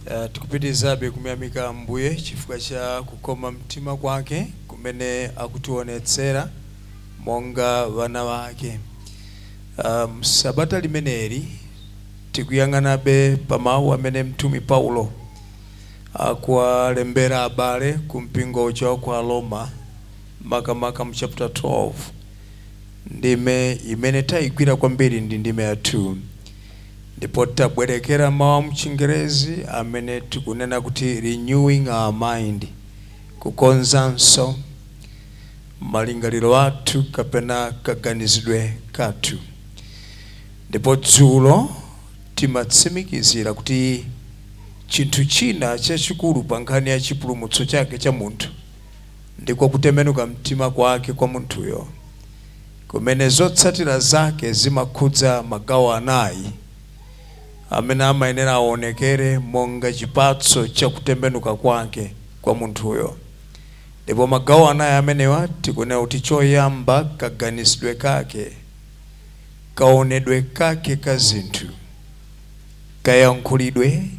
Tikupitizabe kumyamika Ambuye chifukwa cha kukoma mtima kwake kumene akutionetsera monga vana wake. Sabata limeneli tikuyang'anabe pa mawu amene mtumi Paulo akuwalembera abale ku mpingo uja kwa Roma makamaka mu chapter 12 ndime imene tayigwira kwambiri ndi ndime ya 2. Ndipo tabwerekera mawu mu Chingerezi amene tikunena kuti renewing our mind, kukonzanso malingaliro athu kapena kaganizidwe kathu. Ndipo dzulo timatsimikizira kuti chinthu china chachikulu pa nkhani ya chipulumutso chake cha munthu ndiko kutembenuka mtima kwake kwa munthuyo, kumene zotsatira zake zimakhudza magawo anayi amene amayenera aonekere monga chipatso cha kutembenuka kwake kwa munthuyo. Ndipo magawo anayi amenewa tikunena kuti choyamba kaganizidwe kake, kaonedwe kake ka zinthu, kayankhulidwe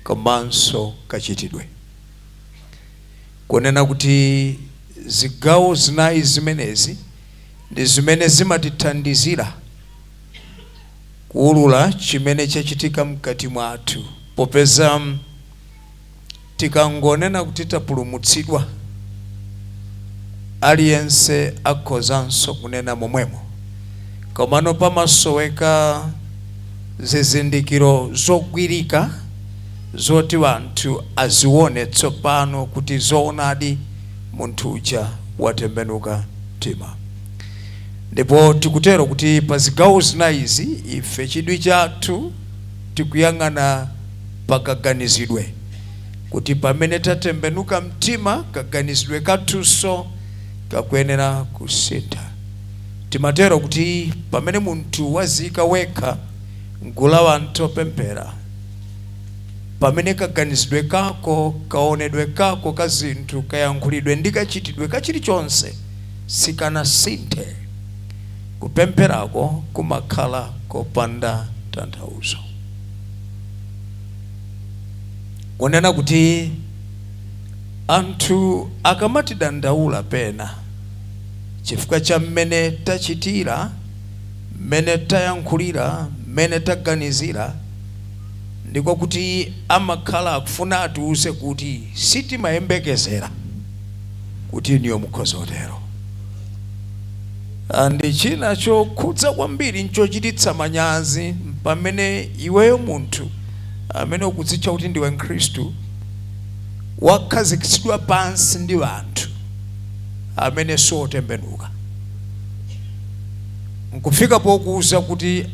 komanso kachitidwe. Kunena kuti zigawo zinayi zimenezi ndi zimene zimatithandizira kuulula chimene chachitika mkati mwathu, popeza tikangonena kuti tapulumutsidwa aliyense akhozanso kunena momwemo, komano pamasoweka zizindikiro zogwirika zoti wanthu azione tsopano kuti zoonadi munthu uja watembenuka mtima. Ndipo tikutero kuti pa zigawo zinayizi ife chidwi chathu tikuyang'ana pakaganizidwe, kuti pamene tatembenuka mtima kaganizidwe kathunso kakuyenera kusintha. Timatero kuti pamene munthu wazika wekha mgulu la wanthu opemphera, pamene kaganizidwe kako, kaonedwe kako ka zinthu, kayankhulidwe ndi kachitidwe kachilichonse sikanasinthe, kupempherako kumakhala kopanda tanthauzo. Kunena kuti anthu akamatidandaula pena chifukwa cha mmene tachitira, mmene tayankhulira, mmene taganizira, ndiko kuti amakhala akufuna atiuze kuti sitimayembekezera kuti niyo mukhoza kutero. Ndi china chokhudza kwambiri nchochititsa manyazi pamene iweyo munthu amene ukudzitcha kuti ndiwe Mkhristu wakhazikitsidwa pansi ndi wanthu amene sotembenuka, nkufika pokuuza kuti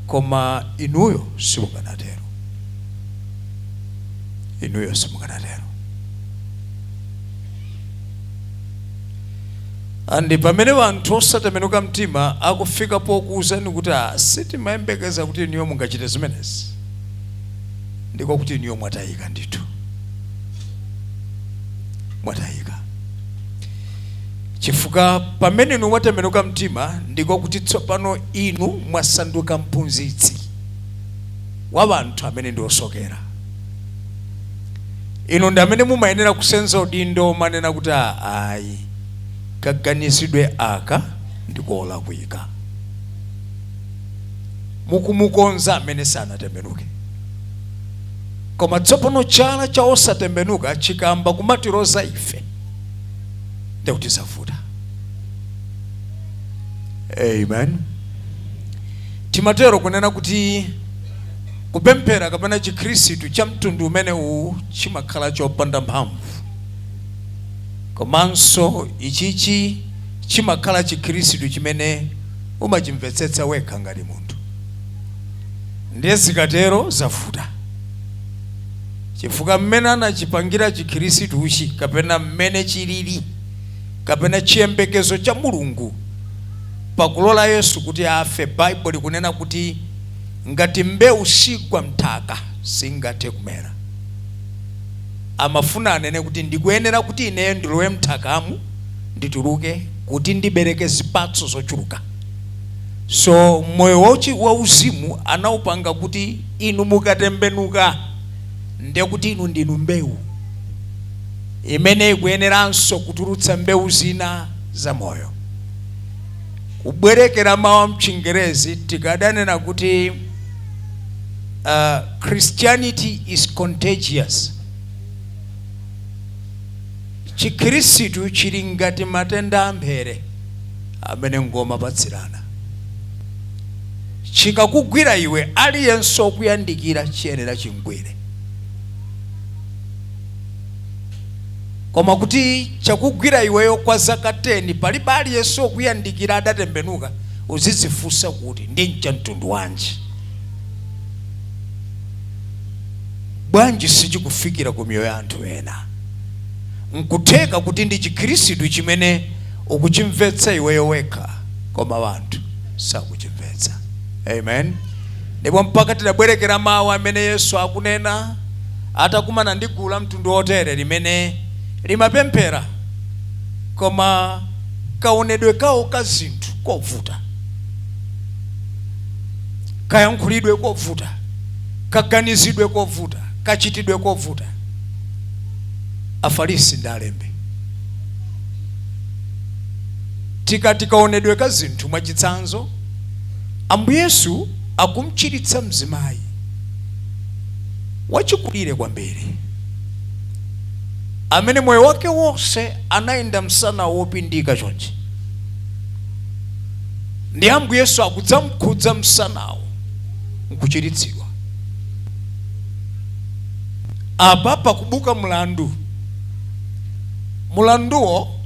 koma inuyo simukanatero, inuyo simukanatero. Andi pamene wanthu osatembenuka mtima akufika pokuuzani kuti sitimayembekeza kuti niyo mungachite zimenezi, ndiko kuti niyo mwatayika ndithu, mwatayika. Chifukwa pamene inu mwatembenuka mtima ndiko kuti tsopano inu mwasanduka mphunzitsi wa wanthu amene ndi osokera. Inu ndi amene mumayenera kusenza udindo manena kuti ayi kaganizidwe aka ndikolakwika, mukumukonza amene sanatembenuke. Koma tsopano chala cha osatembenuka chikamba kumatiroza ife ndikuti zavuta. Amen. Timatero kunena kuti kupemphera kapena chikhristu cha mtundu umene uwu chimakhala chopanda mphamvu, komanso ichichi chimakhala chikhristu chimene umachimvetsetsa wekha ngati munthu. Ndiye zikatero zavuta, chifukwa mmene anachipangira chikhristu uchi kapena mmene chilili kapena chiyembekezo cha Mulungu pakulola Yesu kuti afe, Bible kunena kuti ngati mbewu sigwa mthaka singathe kumera. Amafuna anene kuti ndikuyenera kuti ineyo ndilowe mthakamu ndituluke kuti ndibereke zipatso zochuluka. So moyo wauzimu anaupanga kuti inu mukatembenuka ndekuti inu ndinu mbewu imene ikuyeneranso kutulutsa mbewu zina za moyo. Kubwerekera mawu mchingerezi tikadanena kuti Christianity is contagious. Chikhristu chili ngati matenda amphere amene ngoma patsirana. Chikakugwira iwe aliyense okuyandikira chiyenera chimgwire. Koma kuti chakugwira iweyo kwa zaka 10 palibe aliyense okuyandikira adatembenuka, uzidzifunsa kuti ndi mtundu wanji. Bwanji sichikufikira ku miyoyo ya anthu ena. Nkutheka kuti ndi Chikhristu chimene ukuchimvetsa iweyo wekha, koma wanthu sakuchimvetsa. Amen. Ndipo mpaka tidabwerekera mawu amene Yesu akunena atakumana ndi gulu la mtundu otere limene limapemphera koma kaonedwe kawo ka zinthu kovuta, kayankhulidwe kovuta, kaganizidwe kovuta, kachitidwe kovuta. Afarisi ndi alembi. Tikati kaonedwe ka zinthu mwachitsanzo, Ambuye Yesu akumchiritsa mzimayi wachikulire kwambiri amene moyo wake wonse anayenda msana wopindika chonchi. Ndi Ambuye Yesu akudzamkhudza msanawo nkuchiritsidwa. Apa pakubuka mulanduwo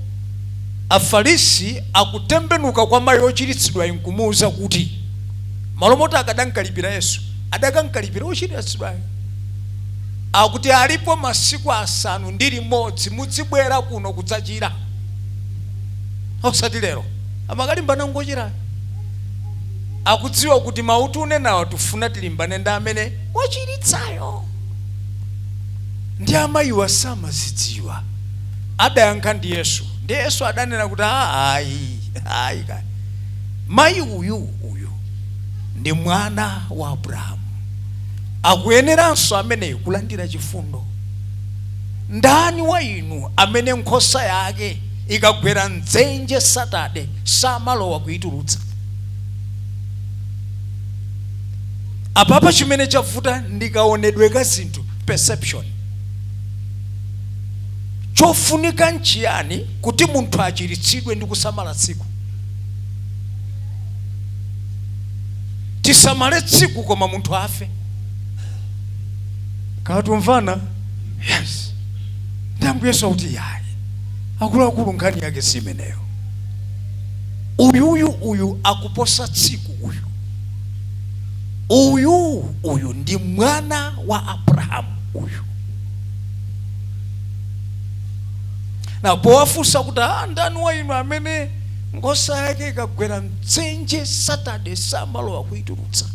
Afarisi akutembenuka kwa mayi ochiritsidwa nkumuwuza kuti malomota akadankalipira Yesu adakankalipira ochiritsidwayo. Akuti alipo masiku 6 mudzibwera kuno kudzachira. Osati lero amakalimbana ngochira. Akudziwa kuti mautu unenawo tufuna tilimbane ndi amene ochiritsayo. Ndi amayiwa samazidziwa. Adayankha ndi Yesu. Ndi Yesu adanena kuti ayi kai. Mayi uyu ndi mwana wa Abrahamu. Akuyeneranso amene kulandira chifundo. Ndani wa inu amene nkhosa yake ikagwera mdzenje Saturday samalowa kuitulutsa? Apapa chimene chavuta ndikaonedwe ka zinthu, perception. Chofunika nchiyani kuti munthu achiritsidwe ndi kusamala tsiku? Tisamale tsiku koma munthu afe. Katumvana? Yes. Ndi Ambuye Yesu akuti yayi. Akuluakulu nkhani yake simeneyo. Uyu akuposa tsiku uyu. Uyu ndi mwana wa Abrahamu uyu. Na powafunsa kuti ndani wa inu amene nkhosa yake ikagwera mdzenje Saturday samalowa kuitulutsa?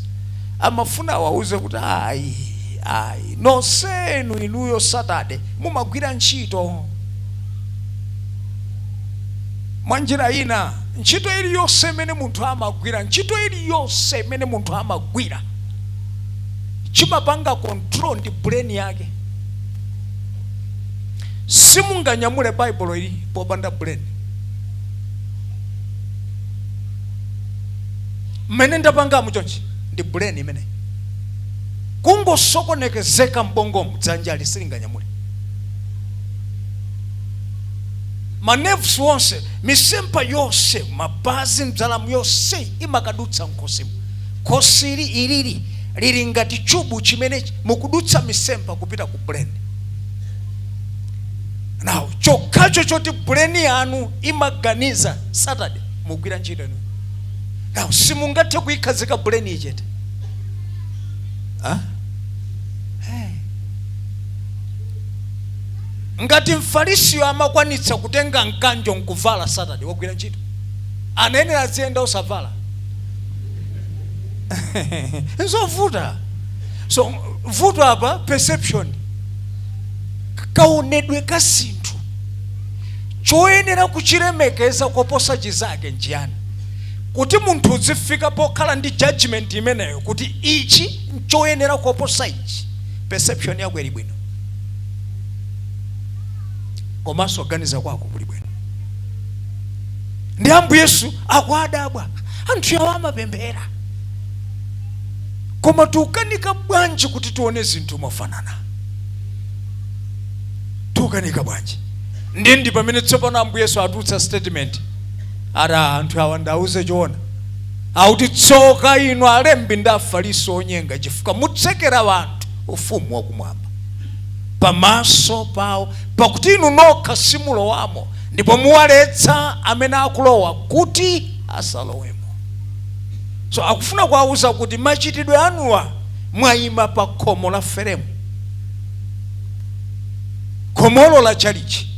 Amafuna awauze kuti ayi nonsenu inuyo Saturday mumagwira ntchito. Mwanjira ina ntchito iliyonse imene munthu amagwira, ntchito iliyonse imene munthu amagwira chimapanga control ndi brain yake. Simunganyamule Bible ili popanda brain. Mene ndapanga muchonchi ndi brain imene kungosokonekezeka mbongo mdzanja lisilinganyamule. Manerves wonse, misempa yonse, mabazi mdzalamu yonse imakadutsa nkosimu. Kosiri ilili lili ngati chubu chimene mukudutsa misempa kupita ku brain. Now chokhacho choti brain yanu imaganiza Saturday mugwira ntchito inu. Now simungathe kuyikhazika brain ichete. Ngati Mfarisi amakwanitsa kutenga mkanjo nkuvala Saturday wagwira ntchito, anene azienda osavala. Nzovuta. So vuto apa perception. Kaonedwe ka zinthu choyenera kuchiremekeza koposa chizake njiyani? Kuti munthu uzifika pokhala ndi judgment imeneyo kuti ichi nchoyenera koposa ichi. perception yako eri bwino, komanso oganiza kwako kuli bwino. Ndi Ambuye Yesu akwadabwa anthu awo amapemphera, koma tukanika bwanji kuti tuone zinthu mofanana? Tukanika bwanji? Ndi pamene tsopano Ambuye Yesu atulutsa statement ara anthu awa ndauze choona, auti tsoka inu alembi ndi Afarisi onyenga, chifukwa mutsekera wanthu ufumu wakumwamba pamaso pawo, pakuti inu nokha simulowamo ndipo muwaletsa amene akulowa kuti asalowemo. So akufuna kuwauza kuti machitidwe anuwa mwayima pa khomo la feremu, khomolo la chalichi,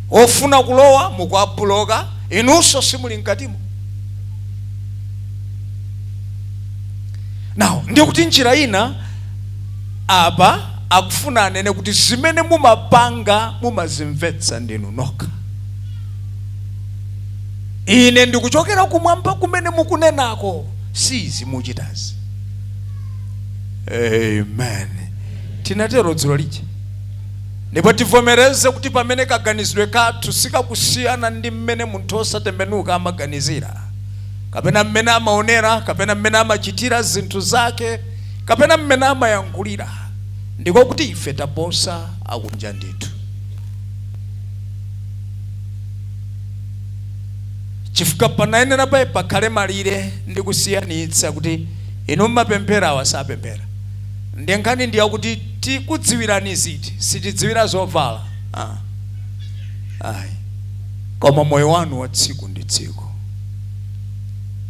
ofuna kulowa mukwabuloka, inunso simuli mkatimo. Now ndi kuti njira ina apa akufuna anene kuti zimene mumapanga mumazimvetsa ndinu nokha. Ine ndikuchokera kumwamba kumene mukunenako sizi muchitazi. Amen. Tinatero dzulo lija. Ndipo tivomereze kuti pamene kaganizidwe kathu sikakusiyana ndi mmene munthu osatembenuka amaganizira, kapena mmene amaonera, kapena mmene amachitira zinthu zake, kapena mmene amayankhulira, ndiko kuti ife taposa akunja ndithu. Chifukwa panayenera pakhale malire ndi kusiyanitsa kuti inu mmapemphera awa sapemphera. Ndi nkhani ndiya kuti tikudziwirani ziti, sitidziwira zovala. Ayi. Koma moyo wanu wa tsiku ndi tsiku.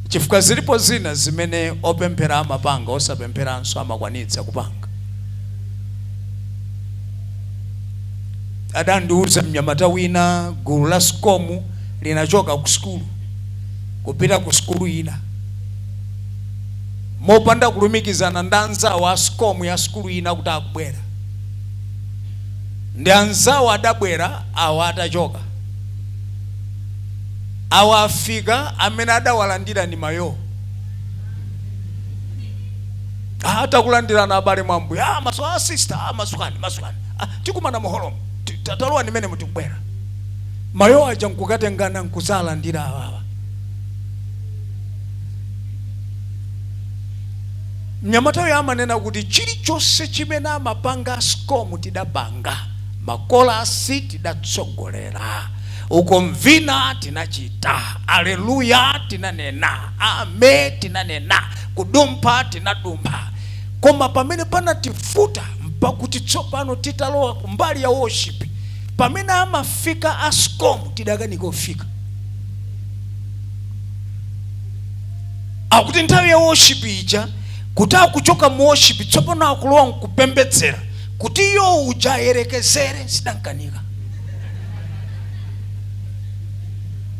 Chifukwa zilipo zina zimene opemphera amapanga osapempheranso amakwanitsa kupanga. Adandiuza mnyamata wina gulu la sikomu linachoka ku skulu kupita ku skulu ina, mopanda kulumikizana ndi anzawo a sikomu ya skulu ina kuti akubwera. Ndi anzawo adabwera, awa atachoka. Awa afika, amene adawalandira ni mayo. Atakulandira na abale mwambu, maso sister, masukani. Tikumana muholomo, tatalowa nimene mutibwera. Mayo aja nkukatengana nkuzalandira awawa. Mnyamata uyu amanena kuti chilichonse chimene amapanga sikomu tidapanga, makolasi tidatsogolera, ukomvina tinachita, aleluya tinanena, ame tinanena, kudumpa tinadumpa. Koma pamene panatifuta mpakuti tsopano titalowa kumbali ya worship, pamene amafika asikomu tidakanika kufika. Akuti nthawi ya worship ija kuti akuchoka mu worship tsopano akulowa nkupembedzera, kuti iyo uja yerekezere sidankanika.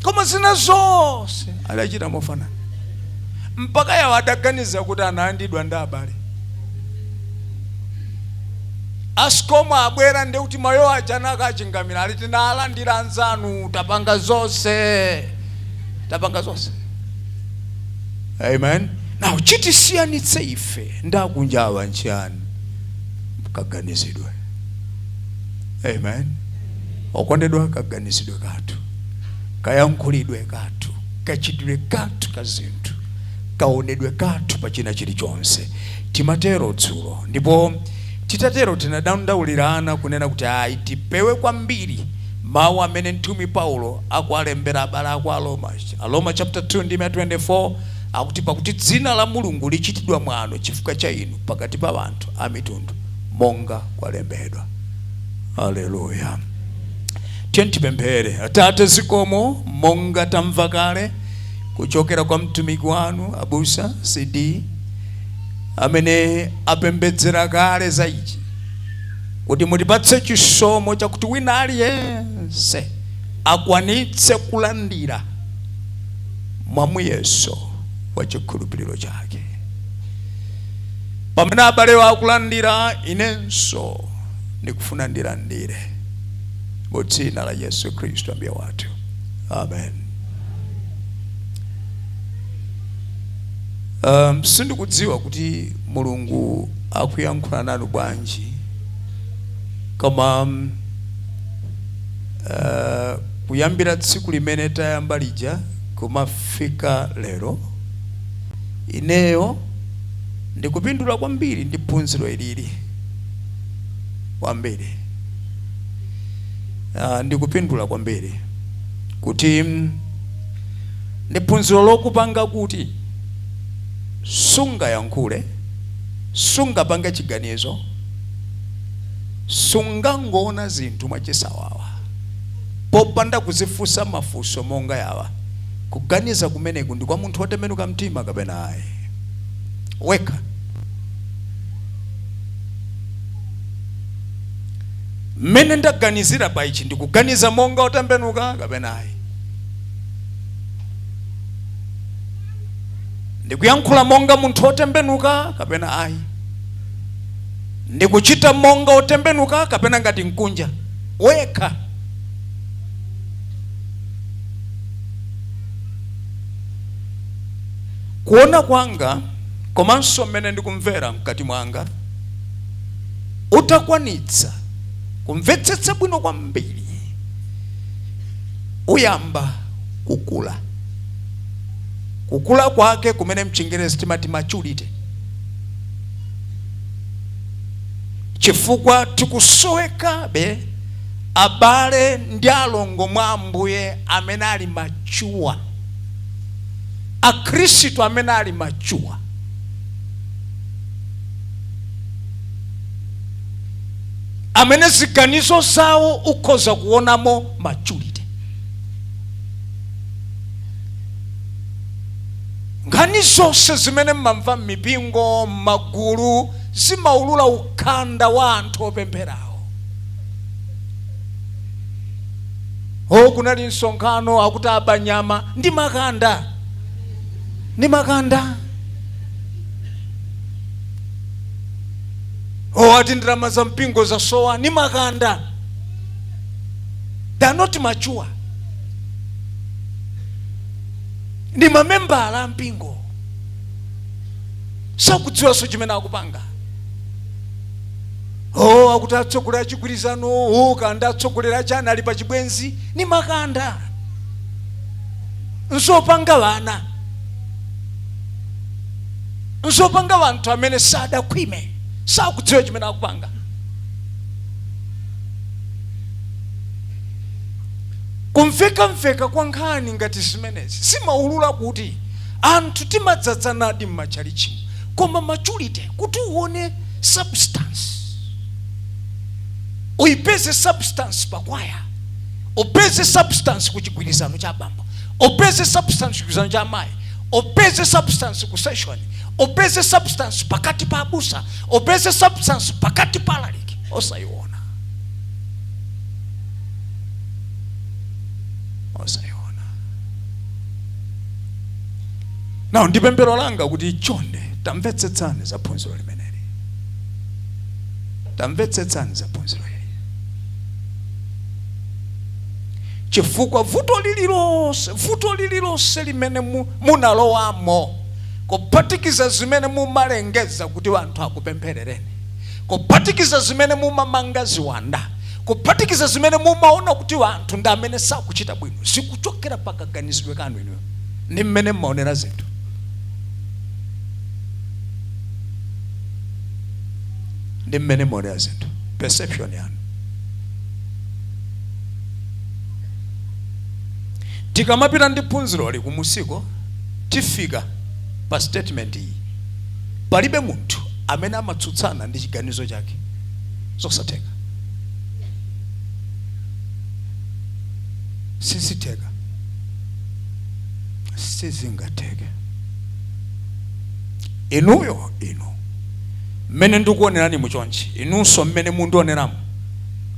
Koma zina zonse adachita mofanana, mpaka yawo adaganiza kuti anaandidwa ndi abale. Asikomu abwera ndi kuti mayo aja nakachingamira, ali tinalandira anzanu, tapanga zonse. Amen. Now chitisiyanitse ife ndakunja awa nchiyani kaganizidwe. Amen. Okondedwa kaganizidwe kathu, kayankhulidwe kathu, kachitidwe kathu kazinthu, kaonedwe kathu pachina chilichonse. Timatero dzulo, ndipo titatero tinadandaulirana kunena kuti tipewe kwambiri mawu amene mtumwi Paulo akualembera abale aku Aroma chapter 2 ndime 24, akuti pakuti dzina la Mulungu lichitidwa mwano chifukwa cha inu pakati pa anthu a mitundu monga kwalembedwa. Haleluya. Tipemphere. Atate zikomo monga tamva kale kuchokera kwa mtumiki wanu abusa CD amene apembedzera kale za ichi, kuti mutipatse chisomo chakuti wina aliyense akwanitse kulandira mwamuyeso wa chikhulupiriro chake. Pamene abale akulandira, inenso nikufuna ndilandire mu dzina la Yesu Kristo ambuye wathu. Amen. Sindikudziwa kuti Mulungu akuyankhula nanu bwanji koma kuyambira tsiku limene tayamba lija kumafika lero ineyo ndikupindula kwambiri ndi phunziro ilili kwambiri. Ndikupindula kwambiri kuti ndi phunziro lokupanga kuti sunga yankhule, sunga pange chiganizo, sunga ngona zinthu mwachisawawa popanda kuzifunsa mafunso monga yawa. Kuganiza kumeneku ndi kwa munthu wotembenuka mtima kapena ayi weka. Mmene ndaganizira pa ichi ndikuganiza monga wotembenuka kapena ayi, ndikuyankhula monga munthu wotembenuka kapena ayi, ndikuchita monga wotembenuka kapena ngati nkunja weka. Kuona kwanga komanso mmene ndikumvera mkati mwanga utakwanitsa kumvetsetsa bwino kwambiri, uyamba kukula. Kukula kwake kumene mchingerezi timati maturity, chifukwa tikusoweka be abale ndi alongo mwa Ambuye amene ali machuwa, akhristu amene ali machuwa. Amene ziganizo zawo ukhoza kuonamo maturity. Nkhani zonse zimene mmamva m'mipingo, m'magulu, zimaulula ukhanda wa anthu opempherawo. Kunali msonkhano akuti abanyama ndi makanda, ndi makanda. Ati ndrama za mpingo za sowa ni makanda. They are not mature. Ni mamemba ala mpingo sakudziwa so chimene akupanga. Akuti atsogolera chigwirizano, kanda atsogolera chana ali pa chibwenzi ni makanda. Nsopanga vana, nsopanga vanthu amene sadakhwime, sakudziwa chimene akupanga. Kumveka kwa nkhani ngati zimenezi simaulula kuti anthu timadzadzanadi m'machalichi, koma maturity kuti uone substance. Uipeze substance pakwaya, upeze substance kuchigwirizano cha bambo, upeze substance kuchigwirizano cha amayi, upeze substance ku session, upeze substance pakati pa abusa, upeze substance pakati pa laliki. Osaiona. Now ndipemphero langa kuti chonde tamvetsetsane za phunziro limeneli. Tamvetsetsane za phunziro hili. Chifukwa vuto lililonse limene munalowamo, kuphatikiza zimene mumalengeza kuti anthu akupempherereni, kuphatikiza zimene mumamanga ziwanda, kuphatikiza zimene mumaona kuti anthu ndi amene sakuchita bwino, zikuchokera pakaganizidwe kanu inu ndi mmene mmaonera zinthu. Ndi mmene mmaonera zinthu, perception yanu. Tikamapita ndi phunziro li kumusiko, tifika pa statement iyi, palibe munthu amene amatsutsana ndi chiganizo chake. Zosateka. Siziteka. Sizingateke. Inuyo inu mmene ndikuonerani muchonchi, inunso mmene mundioneramu,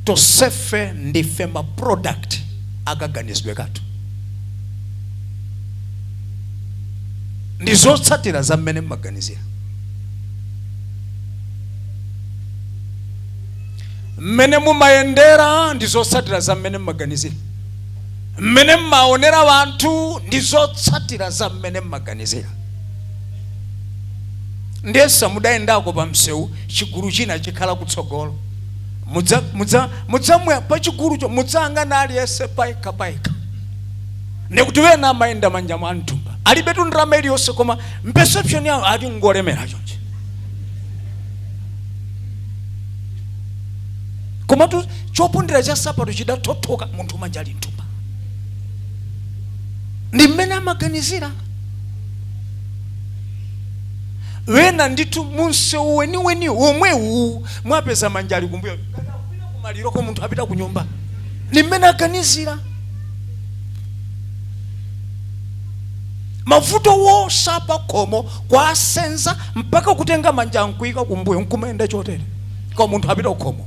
tosefe ndife ma product akaganizidwe kathu. Ndizotsatira za mmene mmaganizira. Mmene mumayendera ndizotsatira za mmene mmaganizira. Mmene mmaonera wanthu ndizotsatira za mmene mmaganizira. Ndiye samudayendako pa msewu chigulu china chikhala kutsogolo, mudzamwe pachikulu cho mudzanga nali ese paika nekuti na maenda manja mwantumba alibe tundirama iliyonse koma perception yawo ati ngolemera chonje koma tu chopundira cha sapato chidatothoka munthu manja ali ntumba ndi mmene amaganizira wena nditu munse weni omwewu mwapeza manja ali kumbuyo kumaliro ko munthu apita ku nyumba ndi mmene aganizira mavuto wosapa komo kwa senza mpaka kutenga manja nkuika kumbuyo nkumaenda chotere kwa munthu apita ukomo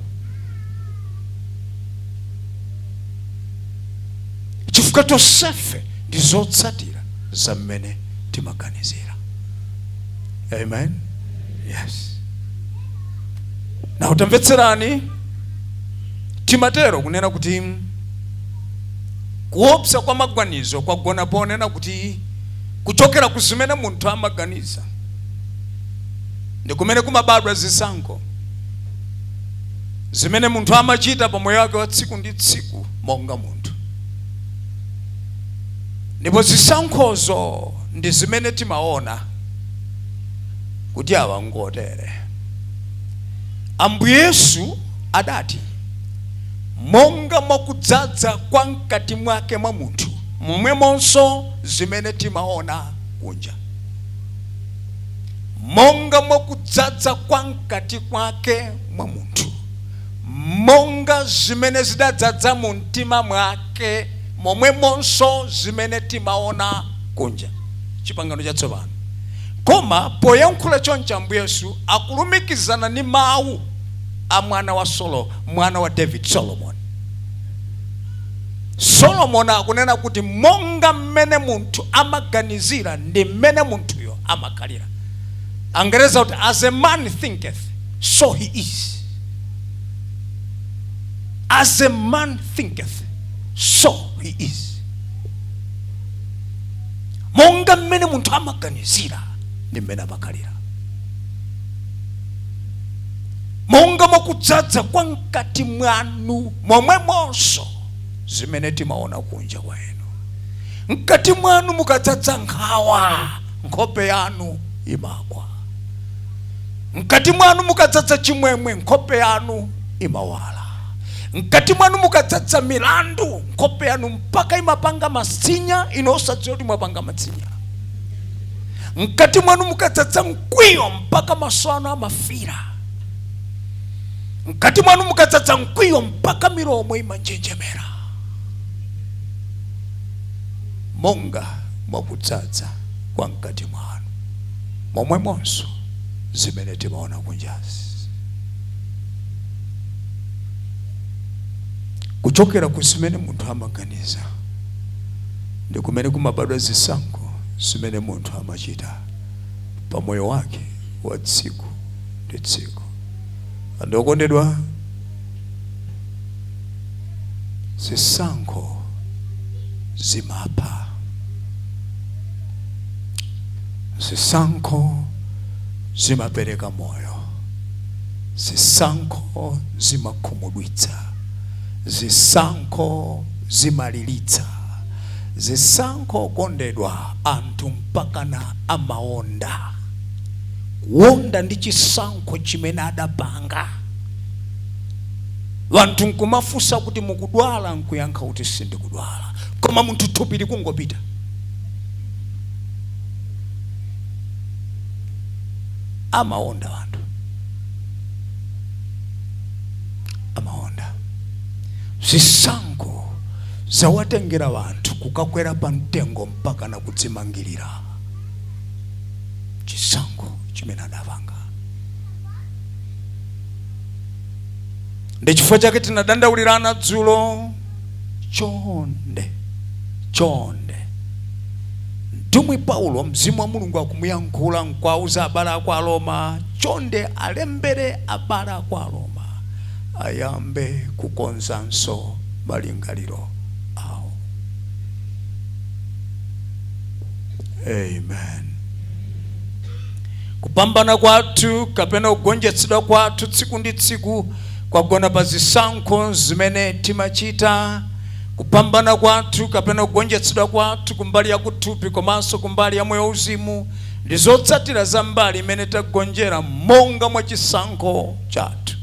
chifukwa tonsefe ndi zotsatira za mmene timaganizira. Amen. Yes. Na utamvetserani timatero kunena kuti kuopsa kwa magwanizo kwa gona ponena kuti kuchokera kuzimene munthu amaganiza ndi kumene kumabadwa zisankho zimene munthu amachita pa moyo wake wa tsiku ndi tsiku monga munthu. Ndipo zisankhozo ndi zimene timaona kuti awa ngotere. Ambuye Yesu adati monga mwakudzadza kwa mkati mwake mwa munthu momwemonso zimene timaona kunja. Monga mwakudzadza kwa mkati mwake mwa munthu monga zimene zidadzadza mu mtima mwake momwemonso zimene timaona kunja. Chipangano chatsopano. Koma poyankhula choncho Ambuye Yesu akulumikizana ni mawu a mwana wa David Solomon. Solomon akunena kuti monga mmene munthu amaganizira ndi mmene munthuyo amakhalira. Angereza kuti as a man thinketh so he is. As a man thinketh so he is. Monga mmene munthu amaganizira ndi mmene amakhalira. Monga mwakudzadza kwa mkati mwanu momwemonso zimene timaona kunja kwa enu. Mkati mwanu mukadzadza nkhawa nkhope yanu imagwa. Mkati mwanu mukadzadza chimwemwe nkhope yanu imawala. Mkati mwanu mukadzadza milandu nkhope yanu mpaka imapanga masinya inosadziwa kuti mwapanga masinya. Mkati mwanu mukadzadza mkwiyo mpaka maso anu amafira. Mkati mwanu mukadzadza mkwiyo mpaka milomo imanjenjemera. Monga mwakudzadza kwa mkati mwanu momwemonso zimene timaona kunjazi. Kuchokera kusimene munthu amaganiza ndi kumene kumabadwa zisankho zimene munthu amachita pa moyo wake wa tsiku ndi tsiku. Andokondedwa, zisankho zimapha. Zisankho zimapereka moyo. Zisankho zimakhumudwitsa. Zisankho zimalilitsa. Zisankho kondedwa anthu mpaka na amaonda. Wonda ndi chisankho chimene adapanga. Wanthu nkumafusa kuti mukudwala nkuyankha kuti sindikudwala. Koma munthu thupi likungopita. Amaonda wanthu. Amaonda. Zisankho zawatengera wanthu kukakwera pa mtengo mpaka na kudzimangirira. Chisankho chimene adapanga. Ndi chifukwa chake tinadandaulirana dzulo chonde mtumwi Paulo mzimu wa Mulungu akumuyankhula nkwauza abale aku Aroma chonde alembere abale aku Aroma ayambe kukonzanso malingaliro awo. Amen. Kupambana kwathu kapena kugonjetsedwa kwathu tsiku ndi tsiku kwagona pa zisankho zimene timachita, kupambana kwathu kapena kugonjetsedwa kwathu kumbali ya kuthupi komanso kumbali ya moyo uzimu, ndi zotsatira za mbali imene tagonjera monga mwa chisankho chathu.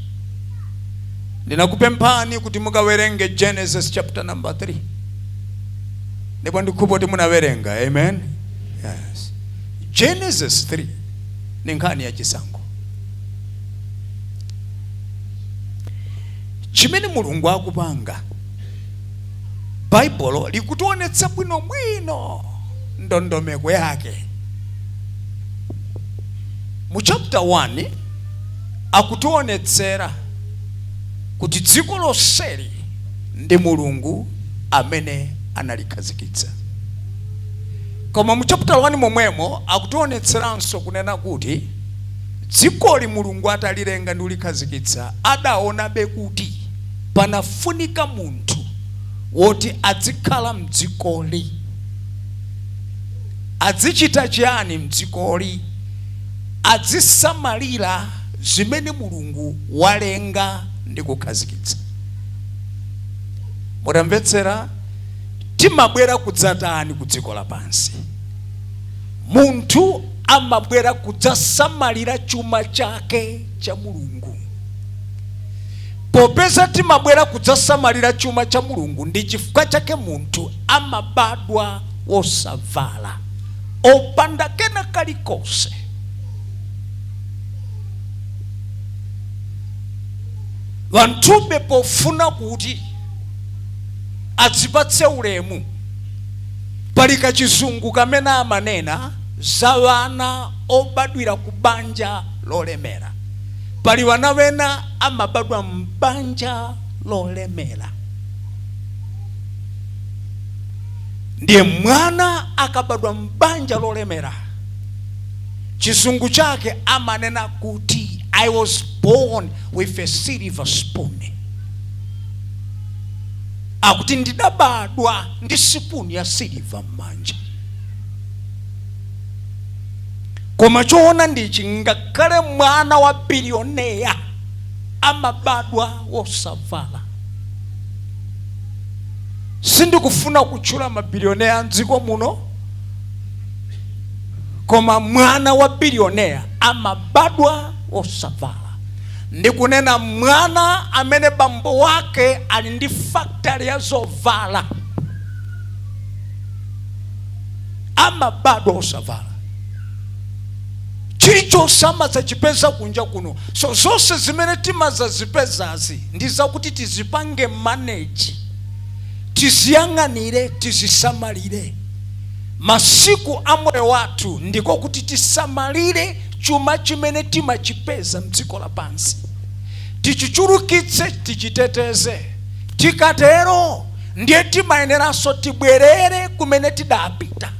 Ndinakupemphani kuti mukawerenge Genesis chapter number 3. Ndipo ndikhupa kuti munawerenga. Amen. Yes. Genesis 3 ni nkhani ya chisankho. Chimene Mulungu akupanga, Bible likutionetsa bwino bwino ndondomeko yake. Mu chapter 1 akutionetsera kuti dziko lonseli ndi Mulungu amene analikhazikitsa. Koma mu chapter 1 momwemo akutionetseranso kunena kuti dzikoli Mulungu atalilenga ndi kulikhazikitsa, adaonabe kuti panafunika munthu woti adzikhala mdzikoli. Adzichita chiyani mdzikoli? Adzisamalira zimene Mulungu walenga ndi kukhazikitsa. Mutamvetsera, timabwera kudzatani ku dziko lapansi? Munthu amabwera kudzasamalira chuma chake cha Mulungu. Popeza timabwera kudzasamalira chuma cha Mulungu, ndi chifukwa chake munthu amabadwa wosavala, opanda kena kalikonse. Vantube pofuna kuti adzipatse ulemu, pali kachizungu kamene amanena za vana obadwira ku banja lolemera. Pali vana wena amabadwa mbanja lolemera. Ndiye mwana akabadwa mbanja lolemera, chizungu chake amanena kuti I was born with a silver spoon. Akuti ndidabadwa ndi spoon ya silver m'manja. Koma choona ndichi, ngakhale mwana wa bilioneya amabadwa wosavala. Sindikufuna kutchula mabilioneya mdziko muno, koma mwana wa bilioneya amabadwa wosavala. Ndikunena mwana amene bambo wake ali ndi factory ya zovala amabadwa wosavala. Chilichonse amadzachipeza kunja kuno. So zonse zimene timazazipezazi ndi zakuti tizipange manage, tiziyang'anire, tizisamalire. Masiku a moyo wathu ndiko kuti tisamalire chuma chimene timachipeza mdziko lapansi. Tichichulukitse, tichiteteze. Tikatero ndiye timayeneranso tibwerere kumene tidapita,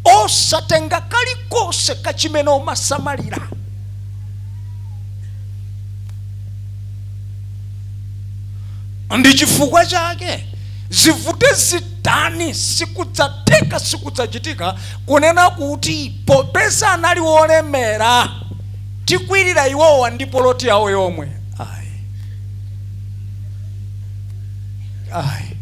osatenga kalikonse kachimene umasamalira. Ndi chifukwa chake zivute zitani sikudzatheka, sikudzachitika kunena kuti popeza anali wolemera tikwirira iwowa ndi poloti yawo yomwe. Ai.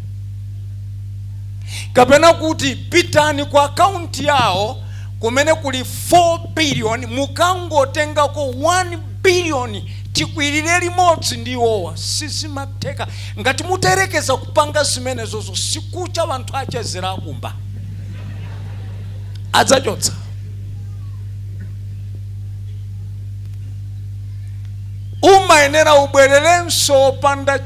Kapena kuti pitani kwa akaunti yawo kumene kuli 4 billion, mukangotengako 1 billion tikwirire limodzi ndi iwowa. Sizimatheka. Ngati muterekeza kupanga zimenezozo, sikucha vanthu achezera akumba adzachotsa. Umayenera ubwererenso opanda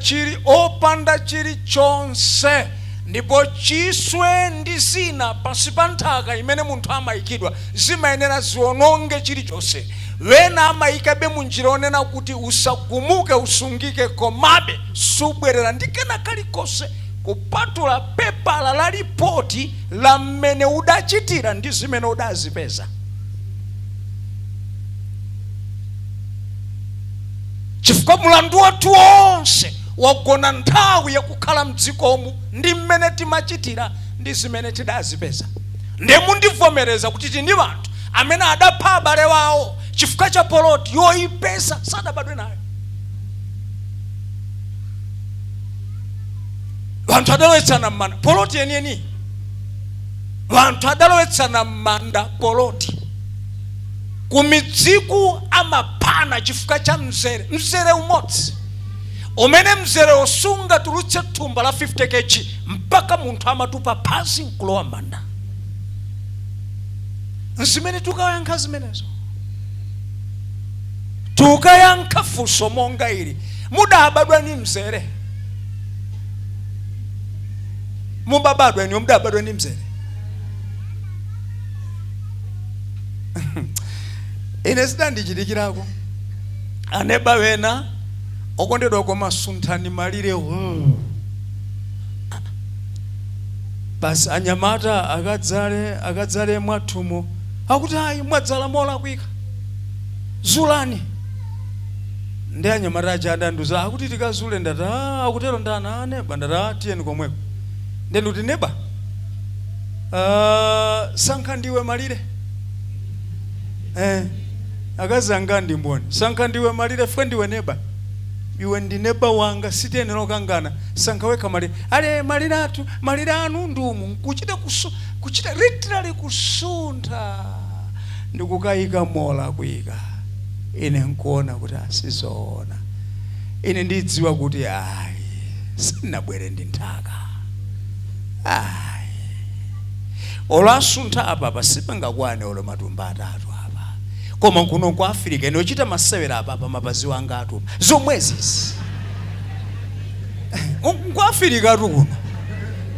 chili chonse, ndipo chiswe ndi zina pansi pa nthaka imene munthu amayikidwa zimayenera ziononge chilichonse. Wena amayikabe munjira onena kuti usagumuke, usungike, komabe subwerera ndi kena kalikonse kupatula pepala la ripoti la mmene udachitira ndi zimene udazipeza. Chifukwa mulandu wathu wonse wagona nthawi yakukhala mdzikomu ndi mmene timachitira ndi zimene tidazipeza. Ndiye mundivomereza kuti tindi vanthu amene adapha abale wawo chifukwa cha poloti yoyipeza sadabadwe nayo. Bantu adalowetsana manda poloti yeniyeni. Bantu adalowetsana manda poloti. Kumidziku amapana chifukwa cha mzere umodzi. Umene mzere osunga tulutse thumba la 50 kg mpaka munthu amatupa pasi nkulowa manda. Nsimene tukayankha zimenezo. Tukayankha funso monga ili. Mudabadwa ni mzere. Mubabadwa ni mudabadwa ni mzere. Ine sidandi chidikirako. Aneba wena okondedwa kwa masuntani malire basi anyamata akadzale mwathumo akuti ayi mwadzala mola kwika zulani ndi anyamata aja adanduza akuti tikazule ndata akutero ndana aneba ndata tiyeni komweko ndenuti neba sankha ndiwe malire akazanga ndi mboni sankha ndiwe malire fwe ndiwe neba iwe ndi neba wanga sitene lokangana sankha weka malire ale malire anu ndumu kuchita literally kusuntha ndikukayika mola kuika ine nkuona kuti asizoona ine ndidziwa kuti ayi sinabwere ndi nthaka ayi olasuntha apa pasipangakwane olo matumba atatu apa koma kuno kwa Africa ino chita masewera apa mapazi wanga atu zomwezi kwa Africa atu kuno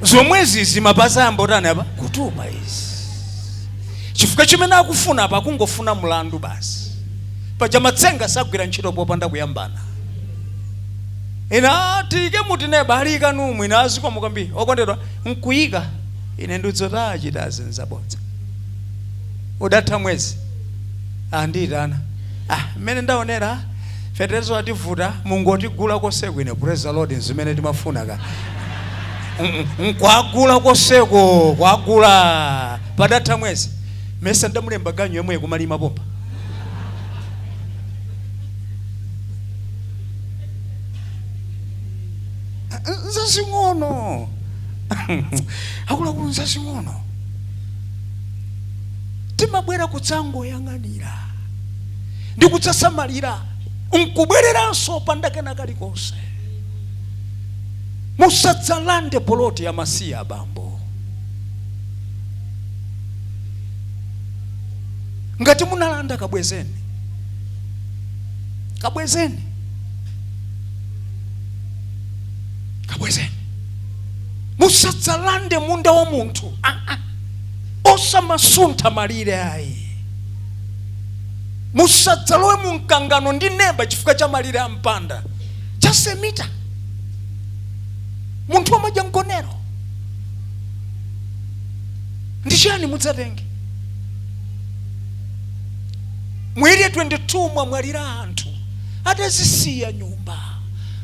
zomwezi mapazi ambotani apa kutupa izi chifukwa chimene akufuna apa kungofuna mlandu basi paja matsenga sagwira ntchito popanda kuyambana ina tike muti neba alika numwe ina aziko mukambi okondedwa nkuyika ine ndidzota chitazenza bodza udatha mwezi anditana mmene ndaonera fetezo ativuta mungotigula koseko ine praise the Lord zimene timafuna ka nkwagula koseko kwagula padatha mwezi mesa ndamulemba ganyo yemwe kumalima pompa nzasing'ono akula kunza sing'ono timabwera kutsango yang'anira ndi kutsasamalira nkubwereranso pandakena kalikonse musadzalande poloti ya masiya abambo ngati munalanda kabwezeni musadzalande munda wa munthu osamasuntha malire ayi musadzalowe munkangano ndi neba chifukwa cha malire ampanda chasemita munthu wamadya mgonero ndi chani mudzatenge mwiri 22 mwamwalira anthu adazisiya nyumba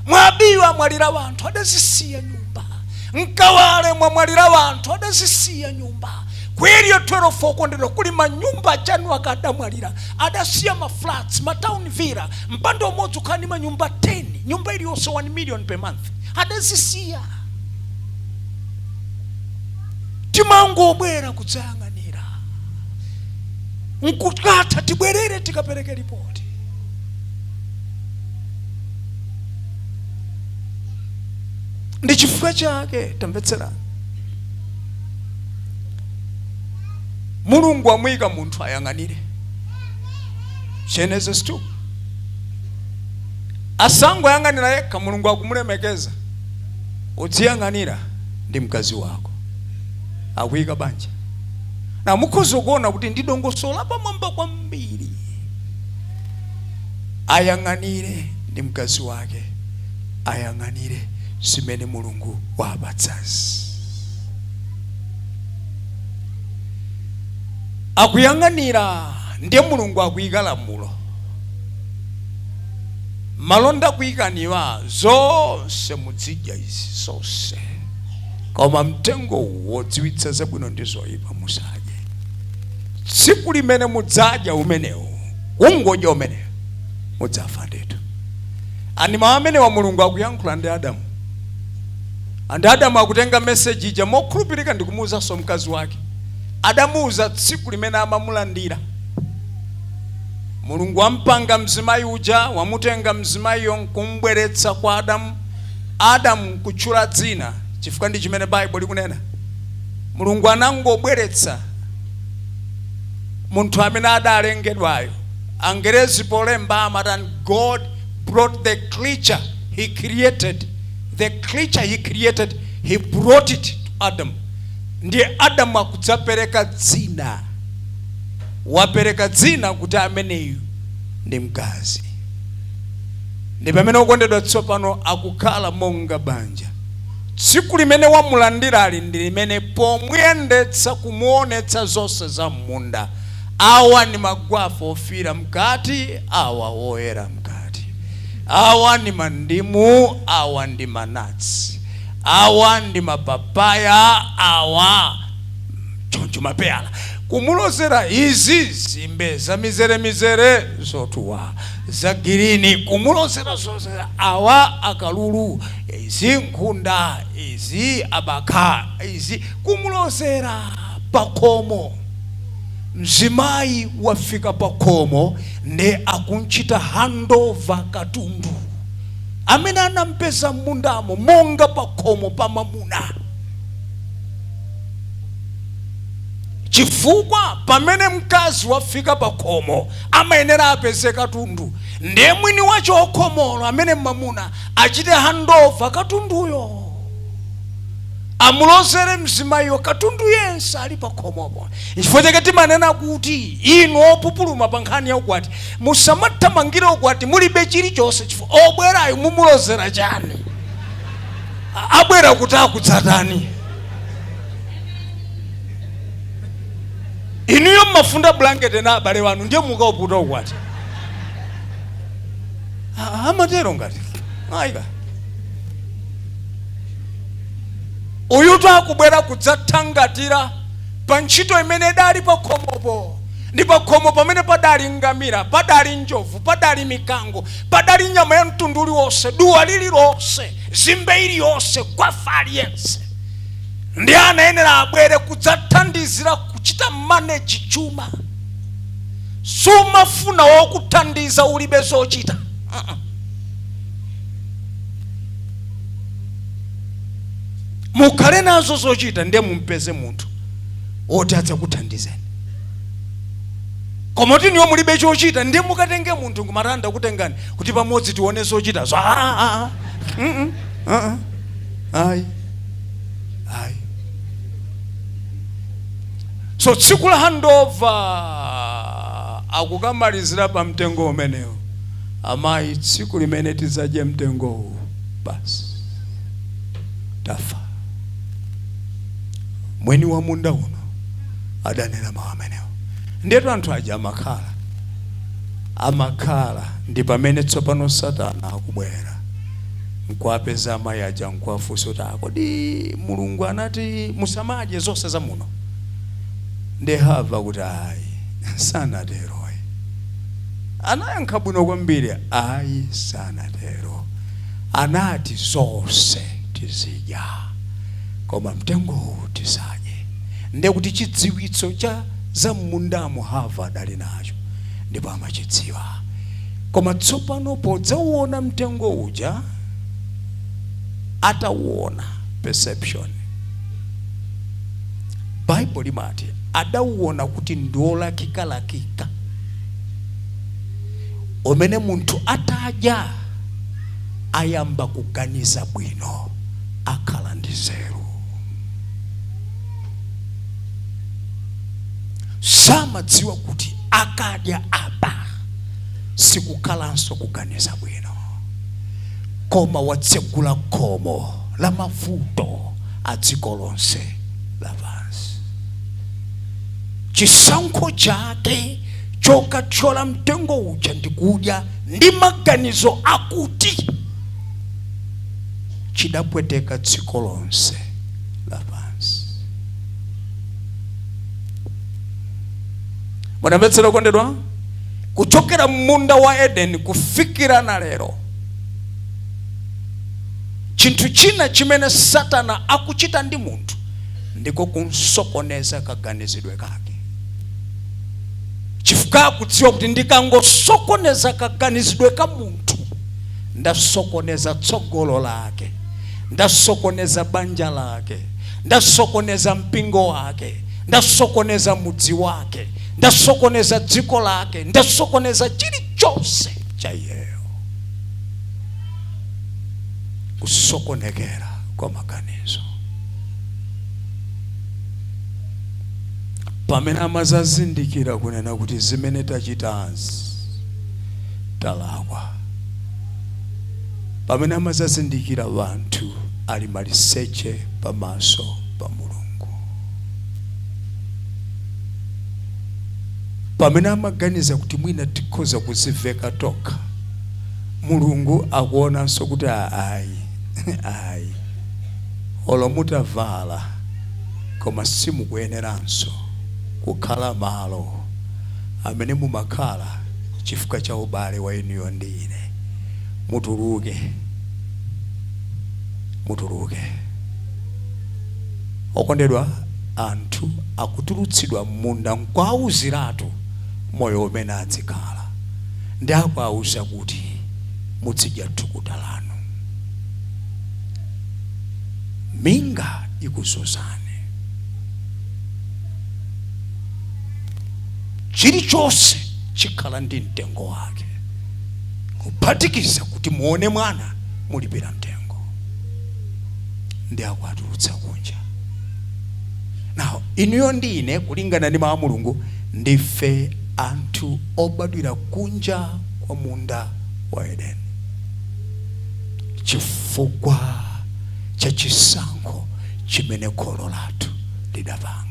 mwabiwa mwalira wanthu adazisiya nyumba nkawale mwamwalira wanthu adazisiya nyumba kweliyo 12 okondedwa kuli manyumba chanu akadamwalira adasiya maflats matown villa mpando umodzi ukhani manyumba 10 nyumba iliyonse 1 million per month adazisiya timangobwera kudzayang'anira nkukatha tibwerere tikapereke ripoti ndi chifukwa chake tamvetserani Mulungu amuyika munthu ayang'anire Genesis 2 asango yang'anira yekha Mulungu akumulemekeza udziyang'anira ndi mkazi wako akuyika banja na mukhoza kuona kuti ndi dongosola pamwamba kwambiri ayang'anire ndi mkazi wake ayang'anire zimene Mulungu wapatsazi akuyang'anira ndiye Mulungu akuyika lamulo malonda kuyikaniwa zonse mudzidya izi zonse koma mtengo wodziwitsa zabwino ndi zoyipa musadye tsiku limene mudzadya umenewo ungodya umenewo mudzafa ndithu ani mawu amene wa Mulungu akuyankhula ndi Adamu And Adamu akutenga message ija mokulupirika ndikumuuza so mkazi wake. Adamuuza tsiku limene amamulandira. Mulungu ampanga mzimayi uja, wamutenga mzimayi kumbweretsa kwa Adamu. Adamu kuchula dzina, chifukwa ndi chimene Bible likunena. Mulungu anangobweretsa munthu amene adalengedwayo. Angerezi polemba amati God brought the creature he created. The creature he created, he brought it to Adam. Ndiye Adam akudzapereka dzina. Wapereka dzina kuti ameneyu ndi mkazi. Ndi pamene ukondedwa tsopano akukhala monga banja. Tsiku limene wamulandira ali ndi limene pomuyendetsa kumuonetsa zonse za munda. Awa ni magwafa ofira mkati, awa woyera mkati. Awa ni mandimu, awa ndi manatsi. Awa ndi mapapaya, awa choncho mapela. Kumulozera izi zimbe za mizere zotuwa za girini. Kumulozera zonse awa akalulu, izi nkunda, izi abaka, izi kumulozera pakomo. Mzimayi wafika pakomo ne akunchita handover katundu amene anampeza mundamo monga pakomo pa mamuna. Chifukwa pamene mkazi wafika pakomo amayenera apeze katundu, ndiye mwini wacho okomolo amene mamuna achite handover katunduyo. Amulozere mzimayo katundu yense ali pakomopo. Chifukwa chake timanena kuti inu opupuluma pa nkhani ya ukwati musamathamangira ukwati mulibe chilichonse, chifukwa obwerayo mumulozera chani? Abwera kuti akudzatani? Inuyo mmafunda blanket na abale wanu ndiye mukaoputa ukwati. Amatero ngati aika uyu akubwera kudzathangatira pa ntchito imene dali pakomopo. Ndi pakomo pamene padali ngamira, padali njovu, padali mikango, padali nyama ya mtundu uliwonse, duwa lililonse, zimbe iliyonse, gwafa aliyense. Ndi anayenera abwere kudzathandizira kuchita manage chuma. Sumafuna wokuthandiza ulibe zochita. Mukhale nazo zochita ndiye mumpeze munthu oti adzakuthandizeni. Koma tiniyo mulibe chochita ndiye mukatenge munthu kumatanda kutengani kuti pamodzi tione zochita zo. Ai. So tsiku la handover akukamalizira pa mtengo umenewo. Amayi tsiku limene tidzadye mtengowo basi tafa. Mweni wa munda uno adanena mawu amenewo. Ndetu anthu aja amakhala ndi pamene tsopano Satana akubwera nkwapeza amayi aja nkwafunsa kuti kodi Mulungu anati musamadye zonse za muno? Ndi Hava kuti ayi sanatero. Anayankha bwino kwambiri, ayi sanatero. Anati zonse tizidya koma mtengo tisadye. Ndiye kuti chidziwitso cha za mundamo Hava adali nacho ndipo amachidziwa. Koma tsopano podzauona mtengo uja, atauona perception. Bible limati adauona kuti ndiolakika. Omene munthu atadya ayamba kuganiza bwino, akhala ndi nzeru. Samadziwa kuti akadya apa sikukhalanso kuganiza bwino, koma watsegula khomo la mavuto a dziko lonse lapansi. Chisankho chake chokathyola mtengo uja ndikudya ndi maganizo akuti chidapweteka dziko lonse lapansi. Mwanamvetsera kondedwa? Kuchokera munda wa Eden kufikira na lero, chinthu china chimene Satana akuchita ndi munthu ndiko kunsokoneza kaganizidwe kake. Chifukwa kudziwa kuti ndikangosokoneza kaganizidwe ka munthu ndasokoneza tsogolo lake, ndasokoneza banja lake, ndasokoneza mpingo wake, ndasokoneza mudzi wake, ndasokoneza dziko lake, ndasokoneza chilichonse cha iyeyo. Kusokonekera kwa maganizo. Pamene amazazindikira kunena kuti zimene tachitazi talakwa, pamene amazazindikira wanthu ali maliseche pamaso pa Mulungu, pamene amaganiza kuti mwina tikhoza kuziveka toka, Mulungu akuonanso kuti ayi olomutavala koma simukuyeneranso kukhala malo amene mumakhala chifukwa cha ubale wa inuyo ndi ine. Mutuluke. Okondedwa, anthu akutulutsidwa munda nkwawuziratu moyo umene adzikhala, ndi akwauza kuti mutsidya thukuta lanu, minga ikuzozani. Chilichonse chikhala ndi mtengo wake, kuphatikiza kuti muone mwana mulipira mtengo, ndi akwatulutsa kunja. Now, inuyo ndi ine kulingana ndi mawu a Mulungu ndife anthu obadwira kunja kwa munda wa Edeni, chifukwa cha chisankho chimene kholo lathu lidapanga.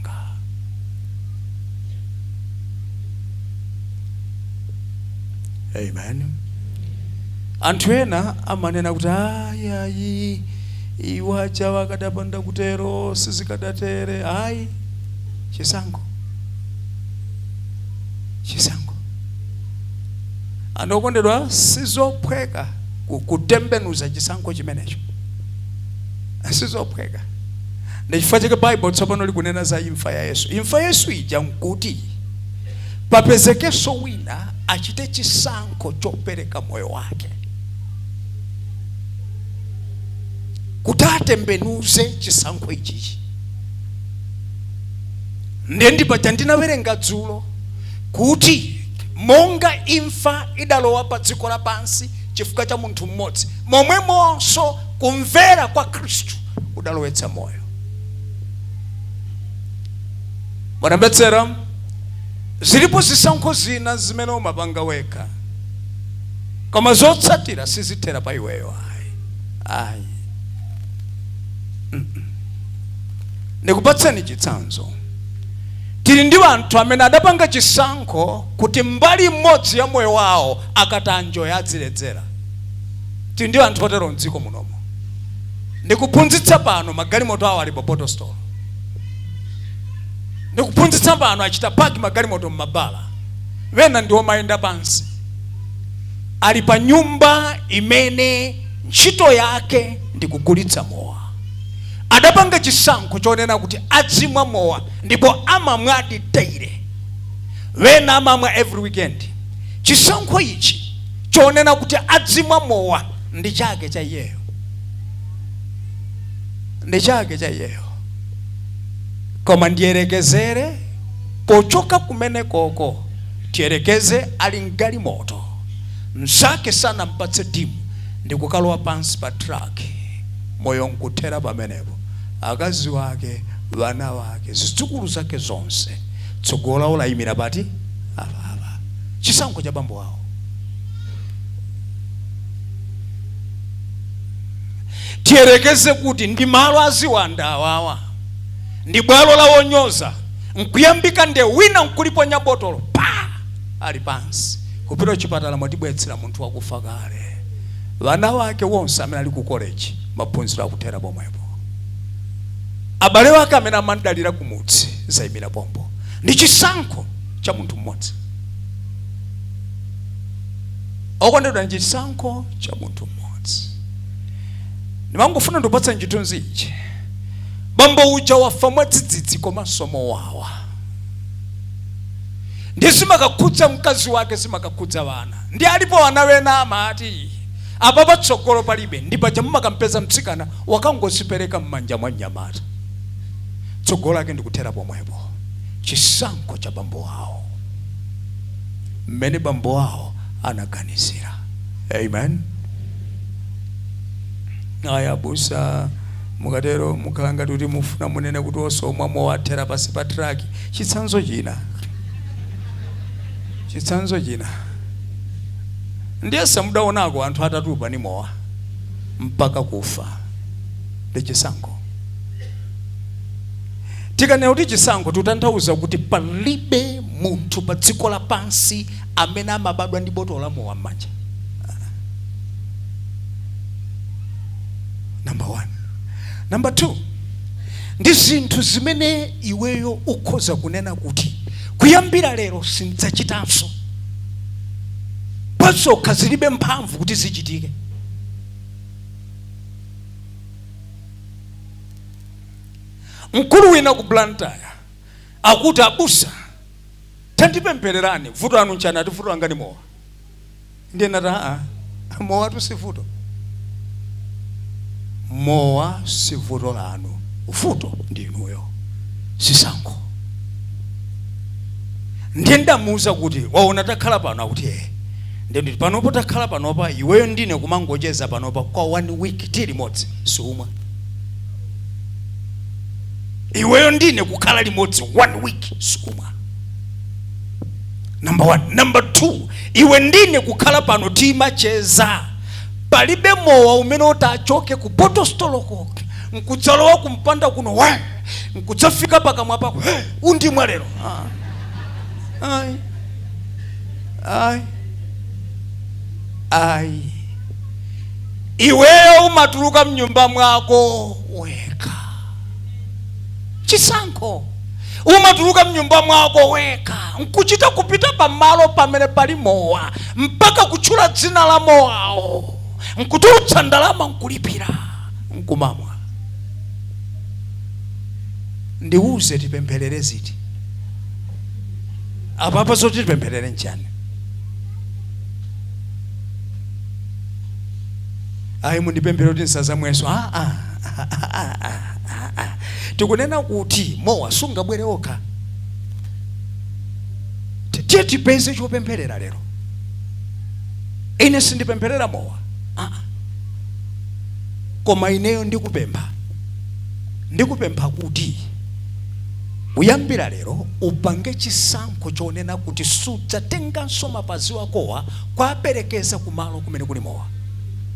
Amen. Anthu ena amanena kuti ayi iwaja wakadapanda kutero sizikadatere. Ayi, chisankho. Andokondedwa, sizophweka kutembenuza chisankho chimenecho, sizophweka. Ndichifukwa chake Bible tsopano likunena za imfa ya Yesu. Imfa Yesu ija nkuti papezekenso wina achite chisankho chopereka moyo wake kuti atembenuze chisankho ichichi. Ndendi paja ndinawerenga dzulo kuti monga imfa idalowa pa dziko lapansi chifukwa cha munthu mmodzi, momwemonso kumvera kwa Khristu kudalowetsa moyo. Mwanambetsera, zilipo zisankho zina zimene umapanga weka, koma zotsatira sizithera pa iweyo. Ayi. Ndikupatseni chitsanzo. Tili ndi anthu amene adapanga chisankho kuti mbali imodzi ya moyo wawo akatanjo yadziledzera. Tili ndi anthu otero mdziko munomo. Ndikuphunzitsa pano magalimoto awo ali pa bottle store. Ndikuphunzitsa pano achita paki magalimoto m'mabala. Wena ndiwo mayenda pansi. Ali pa nyumba imene ntchito yake ndikugulitsa mowa. Adapanga chisankho chonena kuti adzimwa mowa ndipo amamwa daily. Wena amamwa every weekend. Chisankho ichi chonena kuti adzimwa mowa ndi chake cha iyeyo. Koma ndiyerekezere pochoka kumene koko tiyerekeze ali ngali moto. Msake sana mpatse dimu ndikukalowa pansi pa truck, moyo nkuthera pamenepo. Akazi wake, vana wake, zidzukulu zake zonse tsogola olayimira pati apa. Chisankho cha bambo wawo. Tiyerekeze kuti ndi malo aziwanda awawa, ndi bwalo la wonyoza, nkuyambika nde wina nkuliponya botolo pa ali pansi. Kupita chipatala mwatibwetsera munthu wakufa kale. Vana wake wonse amene ali ku college maphunziro akuthera pomwepo. Abale wake amene amandalira kumudzi zayimira pompo. Ndi chisankho cha munthu mmodzi. Okondedwa, ndi chisankho cha munthu mmodzi. Nimangofuna ndopatsa nchitunzi ichi. Bambo uja wafa mwadzidzidzi koma somo wawa. Ndi simakakudza mkazi wake, simakakudza vana. Ndi alipo wana wena amati apa patsogolo palibe ndi paja mumakampeza mtsikana wakangosipereka m'manja mwa mnyamata. Tsogolo ake ndikuthera pomwepo. Chisankho cha bambo wawo. Mmene bambo wawo anaganizira. Amen. Aya busa mukatero mukalanga kuti mufuna munene kuti osomwa mowathera pasi pa traki. Chitsanzo china. Ndiye samudaonako anthu atatupa ni mowa mpaka kufa. Ndi chisankho. Tikanena kuti chisankho tutanthauza kuti palibe munthu pa dziko lapansi amene amabadwa ndi botolo la mowa m'manja. Number 1. Number 2. Ndi zinthu zimene iweyo ukhoza kunena kuti kuyambira lero sindidzachitanso. Pasokha zilibe mphamvu kuti zichitike. Mkulu wina ku Blantyre akuti abusa tandipemphererani vuto anu nchana ati vuto angani mowa. Ndiye nata mowa tu si vuto. Mowa si vuto lanu, vuto ndi inuyo. Chisankho. Ndiye ndamuuza kuti waona takhala pano akuti ndi panopo takhala panopa iweyo ndine kumangocheza panopa kwa 1 week tili modzi sumwa. Iweyo ndine kukhala limodzi 1 week sumwa. Number 1. Number 2, iwe ndine kukhala pano timacheza. Palibe mowa umene utachoke ku botostoloko nkudzalowa kumpanda kuno we nkudzafika pakamwa pako undi mwalero. Ai. Iweyo umatuluka mnyumba mwako weka. Chisankho. Umatuluka mnyumba mwako weka nkuchita kupita pamalo pamene pali mowa mpaka kutchula dzina la mowawo nkutulutsa ndalama nkulipira nkumamwa. Ndiuze tipempherere ziti. Apa zoti tipempherere nchani. Ayi mundipempherere kuti nsazamweso. Tikunena kuti mowa sungabwere okha. Tiye tipeze chopempherera lero. Ine sindipempherera mowa. Koma ineyo ndikupempha kuti uyambira lero upange chisankho chonena kuti sudzatenganso mapazi wakowa kwaperekeza kumalo kumene kuli mowa.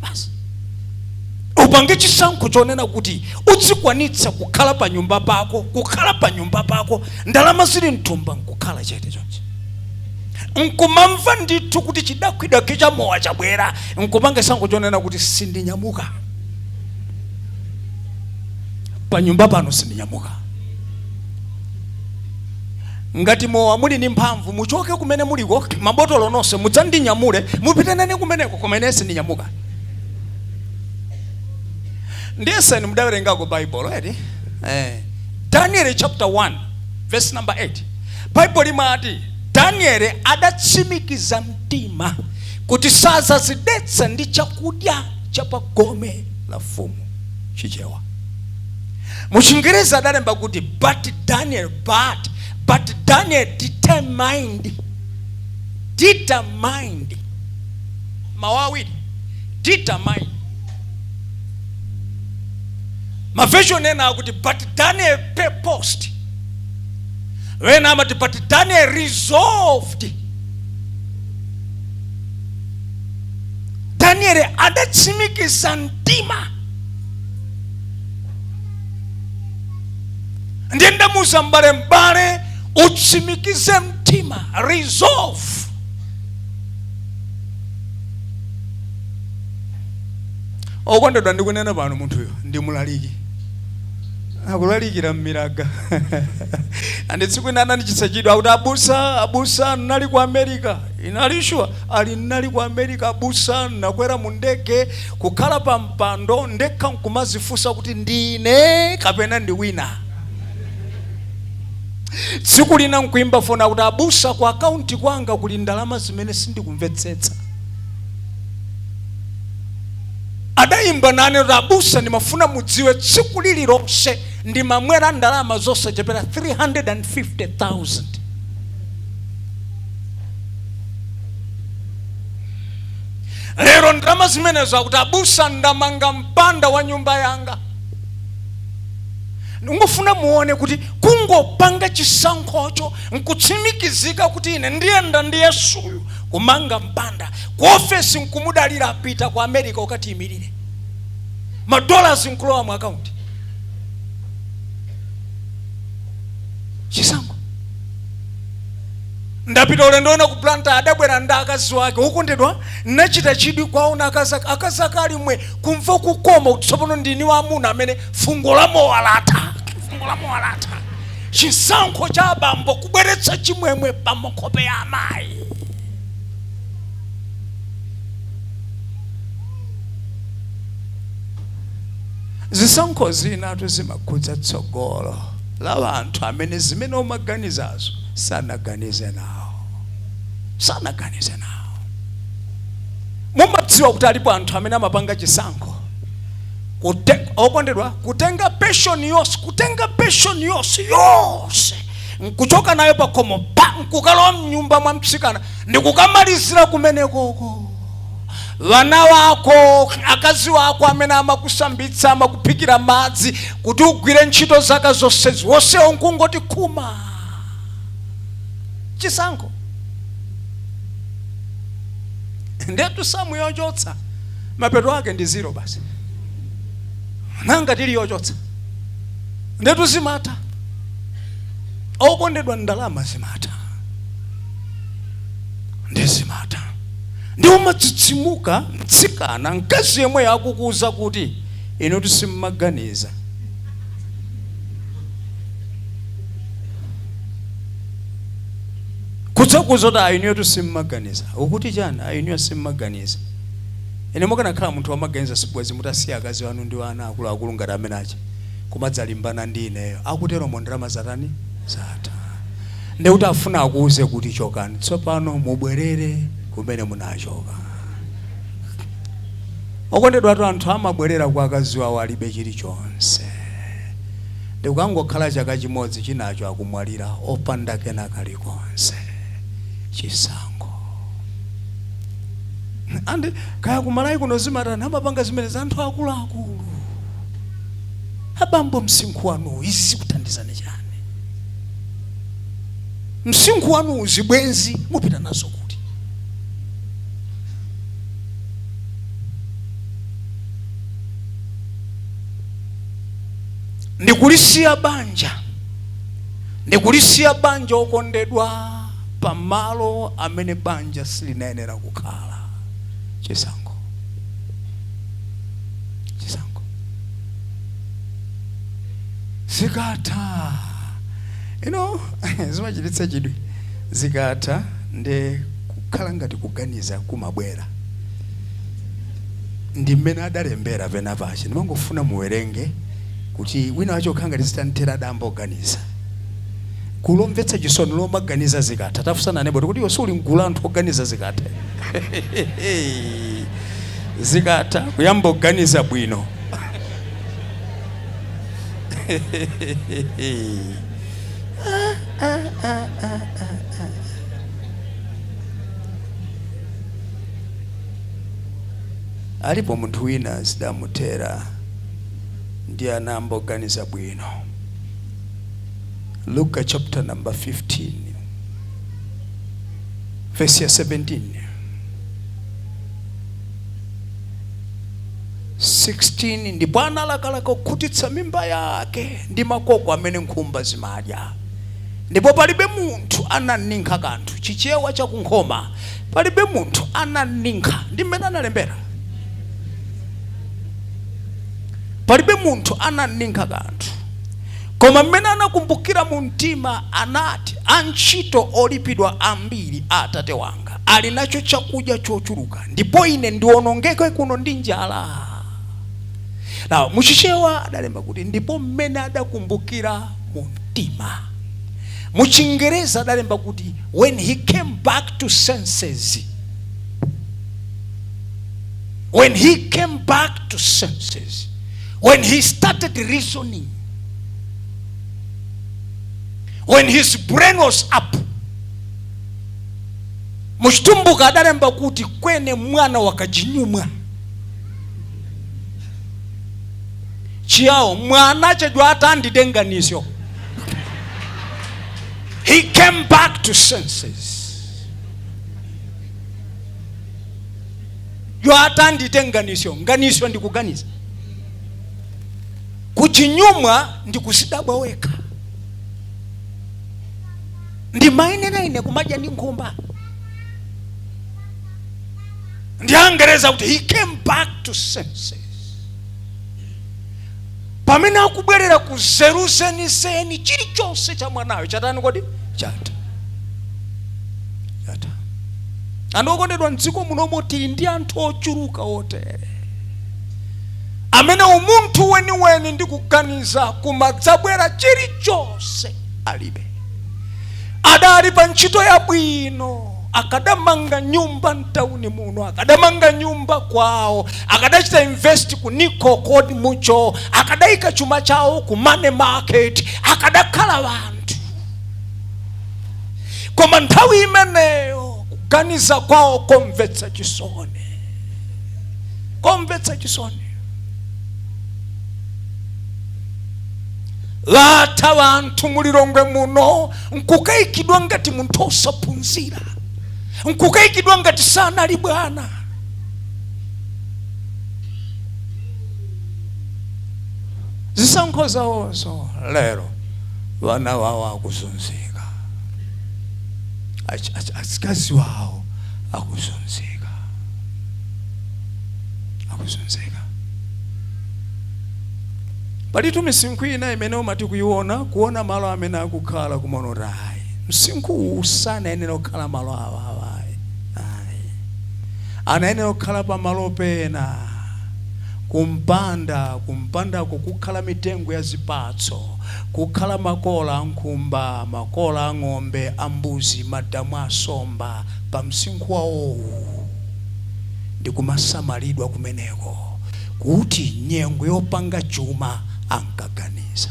Basi. Upange chisankho chonena kuti uzikwanitsa kukhala pa nyumba pako, ndalama zili mtumba nkukhala chete chonchi. Nkumamva ndithu kuti chidakwidakwi cha mowa chabwera, nkupange chisankho chonena kuti sindinyamuka. Pa nyumba pano sindinyamuka. Ngati mowa muli ni mphamvu muchoke kumene muliko mabotolo nonse mudzandinyamule mupite nane kumeneko koma ine sindinyamuka. Ndiye ni mudawerenga ku Bible edi. Daniel chapter 1 verse number 8. Bible imati Daniel adatsimikiza mtima kuti sazadzidetsa ndi chakudya chapagome la mfumu chichewa. Muchingereza adalemba kuti but Daniel determined mawawiri determined. Maversion nena akuti but Daniel purposed. When amati but Daniel resolved. Daniel adatsimikiza mtima. Ndienda musa mbale utsimikize mtima. Resolve. Okwandedwa ndikunena pano munthu uyo ndi mulaliki. akulalikira mmiraga andi tsiku inana ndichitsachidwa kuti abusa nali ku America inalishwa ali nali ku America abusa nakwera mu ndege kukhala pa mpando ndekha nkumazifusa kuti ndine kapena ndi wina. Tsiku lina nkuimba fona kuti abusa ku akaunti kwanga kuli ndalama zimene sindikumvetsetsa. Adaimba nane kuti abusa ndimafuna mudziwe tsiku lililonse ndimamwera ndalama zosachepera 350,000. Lero ndalama zimenezo akuti abusa ndamanga mpanda wa nyumba yanga. Ngofuna muone kuti kungopanga chisankhocho nkutsimikizika kuti ine ndiyenda ndi Yesuyu kumanga mpanda ku ofesi nkumudalira apita ku America ukati imirire $, nkulowa mu account. Chisango ndapita ulendo ena ku planta adabwera nda akazi wake ukondedwa nachita chidwi kwaona akazi akalimwe kumva kukoma utsopono ndini wa amuna amene fungo la mowalata. Chisankho cha bambo kubweretsa chimwemwe pa makope ya amayi. Zisankho zina zimakhudza tsogolo la vanthu amene zimene omaganizazo sanaganize nawo. Mumadziwa kuti alipo anthu amene amapanga chisankho okondedwa kutenga passion yonse nkuchoka nayo pa khomo pa nkukalowa mnyumba mwa mtsikana ndikukamalizira kumenekoko. Vana wako akazi wako amene amakusambitsa amakuphikira madzi kuti ugwire ntchito zaka zonsezi wonse nkungoti khuma. Chisankho ndetu samu yochotsa mapeto ake ndi 0 basi. Nanga tili yochotsa ndetu zimata okondedwa ndalama zimata ndizimata ndi umatsitsimuka mtsikana mkazi yemwe yakukuza kuti ino tisimmaganiza. Kutsakuza kuti ayiniyo tisimmaganiza ukuti chani ayiniyo simmaganiza. Ine mukanakhala munthu wamaganiza sibwezi mutasiya akazi wanu ndi ana akulu ngati amene acha kumadzalimbana ndi ineyo akutero mondalama zatani zata. Ndi kuti afuna akuuze kuti chokani tsopano mubwerere kumene munachoka. Okondedwa tu anthu amabwerera kwa akazi wawo alibe chilichonse. Ndi kukangokhala chaka chimodzi chinacho akumwalira opanda kena kalikonse. Chisankho andi kaya kumalayi kuno zimatana amapanga zimene za anthu akuluakulu. Abambo msinkhu wanu izi kuthandizane chani? Msinkhu wanu zibwenzi mupita nazo kuti? Ndikulisiya banja okondedwa pamalo amene banja silinayenera kukhala. Chisankho zikatha zimachititsa chidwi. Zikatha ndi kukhala ngati kuganiza kumabwera. Ndi mmene adalembera pena pache ndimangofuna muwerenge kuti wina wacho khanga lisitantera dambo organiza. Kulomvetsa chisoni lomaganiza zikatha tafusana nebo kuti iwe suli mgula anthu organiza zikatha. Zikatha kuyamba organiza bwino. Alipo munthu wina zidamutera ndi anamba organiza bwino. Luke chapter number 15 verse 17. 16 ndipo analakalaka kukhutitsa mimba yake ndi makoko amene nkhumba zimadya. Ndipo palibe munthu ananinka kanthu chichewa chakunkhoma. Palibe munthu ananinka ndi mmene analembera. Palibe munthu ananinka kanthu Koma mmene anakumbukira mu mtima anati, antchito olipidwa ambiri atate wanga ali nacho chakudya chochuluka, ndipo ine ndionongeke kuno ndi njala. Na muchichewa adalemba kuti ndipo mmene adakumbukira mu mtima. Mu Chingereza adalemba kuti when he came back to senses. When he came back to senses, when he started reasoning, when his brain was up, muchitumbuka adalemba kuti kwene mwana wakajinyumwa. Chiao mwana chedwa atandidenganisyo. He came back to senses. Yo atanditenganisyo, nganisyo ndikuganiza. Kuchinyumwa ndikusidabwa weka. Ndi maine na ine kumaja ndi nkumba. Ndi Angereza kuti he came back to senses. Pamene akubwerera kuzeruzeniseni chilichonse cha mwanayo chatani kodi? Chata. Andokondedwa mdziko muno tili ndi anthu ochuluka otere amene umunthu weniweni ndi kuganiza kumadzabwera chilichonse alibe. Adali pa ntchito yabwino, akadamanga nyumba mtauni muno, akadamanga nyumba kwawo, akadachita invest ku Nico Code mucho, akadaika chuma chawo ku Money Market, akadakhala bantu. Koma nthawi imeneyo kuganiza kwawo komvetsa chisoni. Komvetsa chisoni. Lata bantu mulilongwe muno nkukaikidwa ngati munthu osaphunzira, nkukaikidwa ngati sana ali bwana. Zisankho zawozo lero wana wawo akuzunzika, asikazi wawo akuzunzika, akuzunzika. Palitu misinkhu ina imene umati kuona malo amene akukhala kumonorai. Msinkhu usana yenera kukhala malo awa. Ana yenera kukhala pa malo pena. Kumpanda kukhala mitengo ya zipatso, kukhala makola ankhumba, makola ang'ombe, ambuzi, madamu asomba. Pa msinkhu wawo ndi kumasamalidwa kumeneko kuti nyengo yopanga chuma ankaganiza.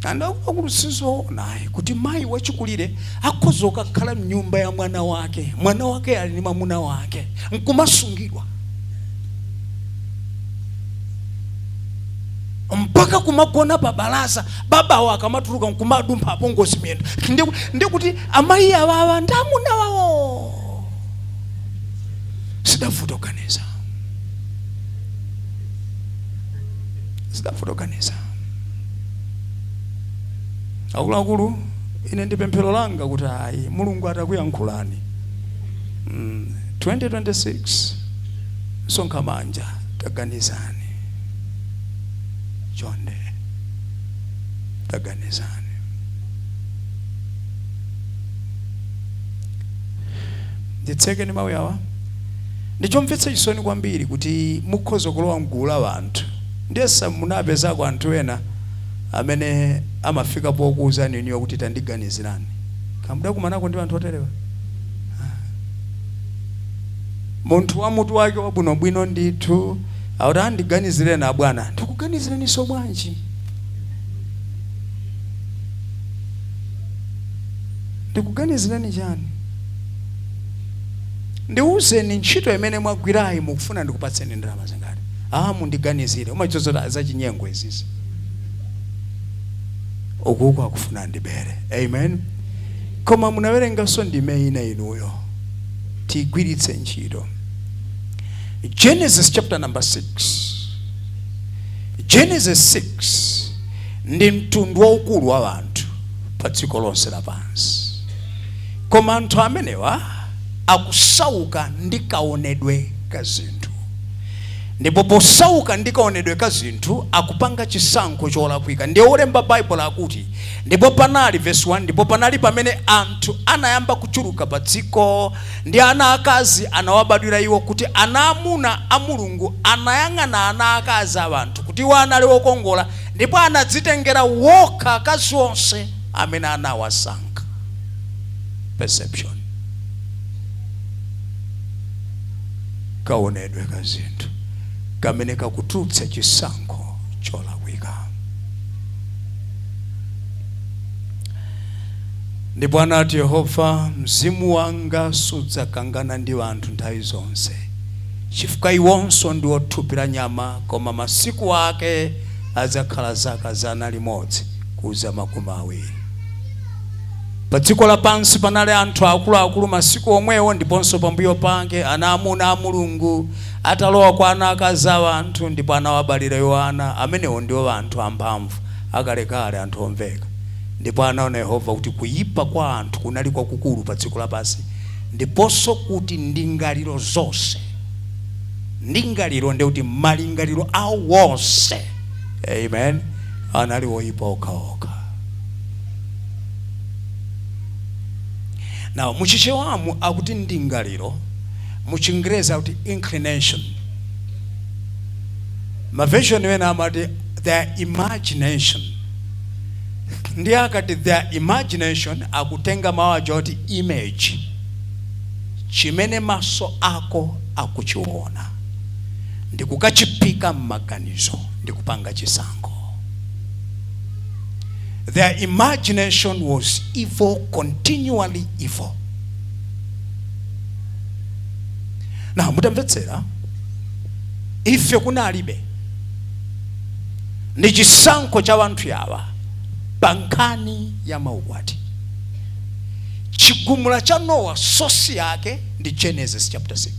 Anda ukulusizo naye kuti mai wachikulire akhozoka khala mnyumba ya mwana wake ali ni mamuna wake nkumasungidwa mpaka kumagona pa balaza baba wake amatuluka nkumadumpha apo ngosimendo. Ndi kuti amayi awawa ndamuna wawo sidafutoganiza. Akulu ine ndi pemphero langa kuti ayi Mulungu atakuyankhulani 2026 sonkha manja taganizani chonde, taganizani. Nditseke ni mawu yawa ndichomvetsa chisoni kwambiri kuti mukhoza kulowa mgulu la wanthu ndiyesa munapezako anthu ena amene amafika pokuuzani niyo kuti tandiganizirani. Kamuda kumanako ndi anthu oterewa. Munthu wa mutu wake wabwinobwino ndithu auti andiganizireni abwana. Ndikuganizireni so bwanji? Ndikuganizireni chani? Ndiuzeni ntchito imene mwagwirayi mukufuna ndikupatseni ndalama zingati. Mundiganizire umachozota za chinyengo izizi. Okuko akufuna ndibere. Amen. Koma munawerenga so ndime ina inuyo tigwiritse ntchito. Genesis chapter number 6. Genesis 6 ndi mtundu waukulu wa anthu pa dziko lonse lapansi. Koma anthu amenewa akusauka ndikaonedwe ka zinthu. Ndipo posauka ndikaonedwe ka zinthu akupanga chisankho cholakwika. Ndiye olemba Bible akuti ndipo panali verse 1, ndipo panali pamene anthu anayamba kuchuluka pa dziko ndi ana akazi anawabadwira iwo, kuti ana amuna a Mulungu anayang'ana ana akazi a anthu kuti iwo anali okongola, ndipo anadzitengera wokha akazi onse amene anawasankha. Perception, kaonedwe ka zinthu kamene kakutulutsa chisankho cholakwika. Ndipo anati Yehova, mzimu wanga sudzakangana ndi anthu nthawi zonse, chifukwa iwonso ndi othupira nyama, koma masiku ake adzakhala zaka 100 kuza 20. Pa dziko lapansi panali anthu akuluakulu masiku omwewo, ndiponso pambuyo pake ana amuna a Mulungu atalowa kwa ana akazi a anthu, ndipo anawabalira Yohana. Amenewo ndiwo anthu amphamvu akalekale, anthu omveka. Ndipo anaona Yehova kuti kuyipa kwa anthu kunali kwakukulu pa dziko lapansi, ndiponso kuti ndingaliro zonse, ndingaliro ndi kuti malingaliro awo wonse, amen, anali oyipa okhaokha. Now muchichewamu akuti ndingaliro, muchingereza kuti inclination. Ma version wena amati their imagination. Ndi akati their imagination akutenga mawu joti image, chimene maso ako akuchiona ndi kukachipika m'maganizo ndi kupanga chisankho. Their imagination was evil, continually evil. Na mutamvetsera, ife kunalibe ndi chisankho cha wanthu yawa pankani ya maukwati. Chigumula cha Noah sosi yake ndi Genesis chapter 6.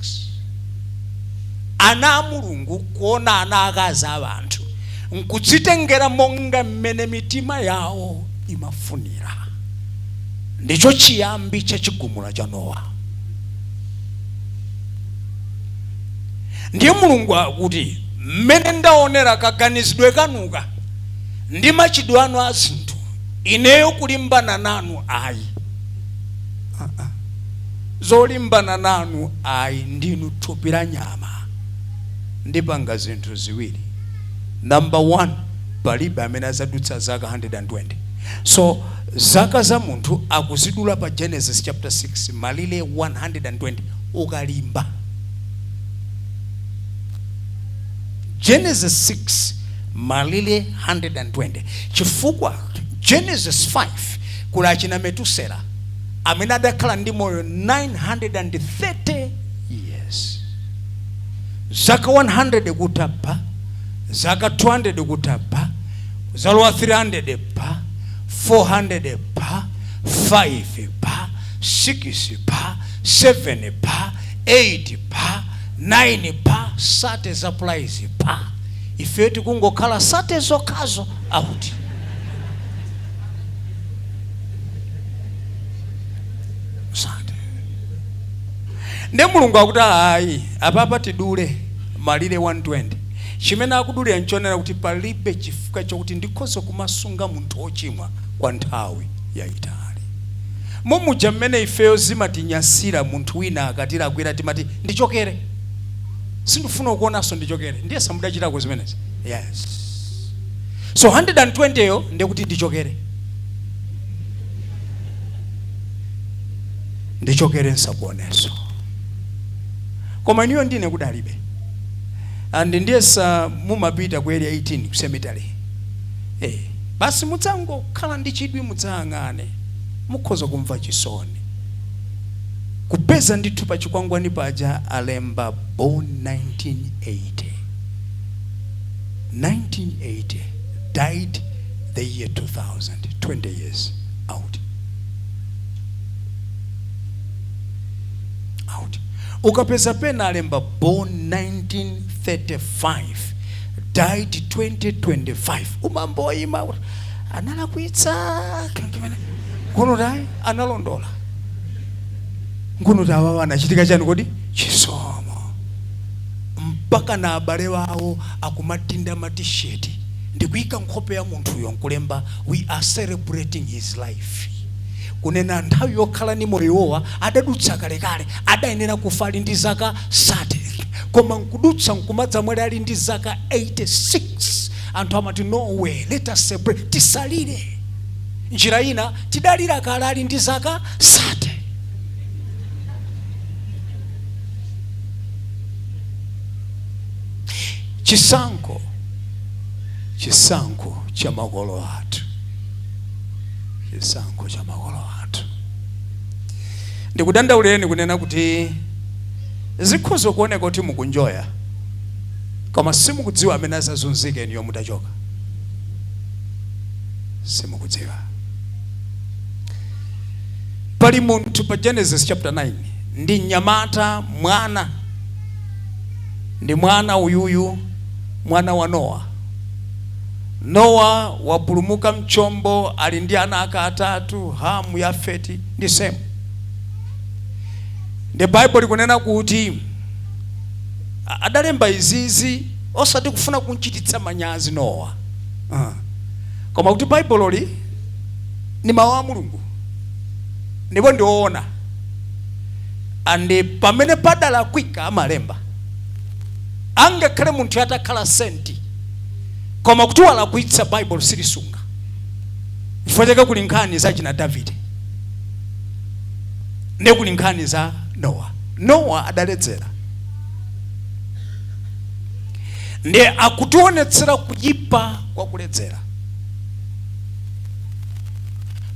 Ana a Mulungu kuona ana akazi a anthu nkudzitengera monga mmene mitima yawo imafunira. Ndicho chiyambi cha chigumula cha Noah. Ndiye Mulungu akuti mmene ndaonera kaganizidwe kanuka ndi machidwe anu a zinthu, ineyo kulimbana nanu ayi. Zolimbana nanu ayi, ndinu thupi la nyama. Ndipanga zinthu ziwiri. Number 1, palibe amene azadutsa zaka 120. So zaka za munthu akuzidula pa Genesis chapter 6 malile 120 ukalimba. Genesis 6 malile 120. Chifukwa Genesis 5 kula achina Metusela amene adakhala ndi moyo 930 years. Zaka 100 kutapa, zaka 200 kutapa, zalwa 300 pa, 400 pa, 5 pa, 6 pa, 7 pa, 8 pa, 9 pa, sate supplies pa. Ifeti kungokhala sate zokazo out. Sate. Ndi Mulungu akuti ayi, apapa tidule malire 120. Chimene akudulira nchonera kuti palibe chifukwa chokuti ndikhoza kumasunga munthu ochimwa kwa nthawi yayitali. Mumuja mmene ifeyo zimatinyasira munthu wina akatira agwira timati ndichokere. Sindifuna kuonaso ndichokere. Ndiye samudachitako zimenezi. Yes. So 120 yo ndiye kuti ndichokere. Ndichokere nsakuoneso. Koma niyo ndine kudalibe. And ndiye sa mumapita ku area 18 ku cemetery. Basi mudzango khala ndi chidwi mudzangane. Mukhoza kumva chisoni. Kupeza ndithu pa chikwangwani paja alemba born 1980. 1980, died the year 2000, 20 years out. Out. Ukapeza pena alemba born 1935, died 2025. Umambo ima anala kuitsa kono dai analondola. Nkuno tawa anachitika chani kodi chisomo. Mpaka na abale wao akumatinda matisheti ndikuika nkhope ya muntu uyo nkulemba we are celebrating his life. Kunena nthawi yokhala ni moyowa adadutsa kalekale adayenera kufa ali ndi zaka 30 koma nkudutsa nkumadza mwere ali ndi zaka 86. Anthu amati no way, let us celebrate, tisalire. Njira ina tidalira kala ali ndi zaka 30. Chisankho cha makolo athu. Chisankho cha makolo athu. Ndikudandauleni kunena kuti zikhozo kuoneka kuti mukunjoya koma simukudziwa amene azazunzike niyo mutachoka. Simukudziwa. Pali munthu pa Genesis chapter 9 ndi nyamata mwana. Ndi mwana uyuyu mwana wa Noah. Noah wapulumuka mchombo ali ndi ana atatu, Hamu, Yafeti ndi Semu. The Bible kunena kuti adalemba izizi osati kufuna kunchititsa manyazi Noah. Koma kuti Bible li ni mawu a Mulungu ndipo ndiona andi pamene padala kwika amalemba angakhale munthu atakhala senti koma kuti wala kuitsa Bible silisunga. Chifukwa kuli nkhani za china David ndi kuli nkhani za Noah adaledzera. Ndi akutionetsera kuyipa kwa kuledzera.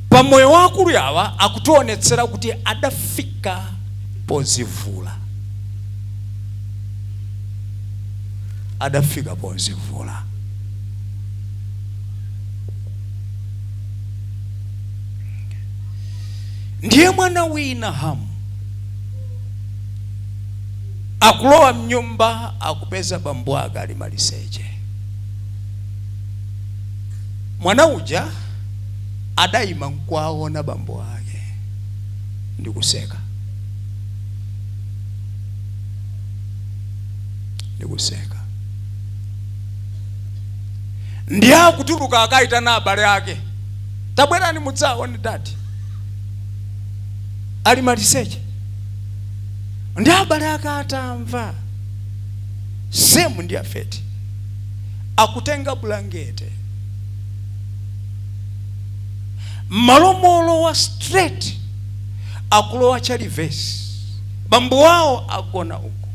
Pamoyo wakulu yawa akutionetsera kuti adafika pozivula. Adafika pozivula. Ndiye mwana wina Hamu akulowa mnyumba akupeza bambo ake ali maliseche. Mwana uja adaima nkwaona bambo ake ndikuseka. Ndiye akutuluka akaitana abale ake, tabwerani mudzaone dadi ali maliseche. Ndi abale ake atamva. Semu ndi Yafeti akutenga bulangete malomolo wa straight akulowa chalivesi. Bambo wao agona uko.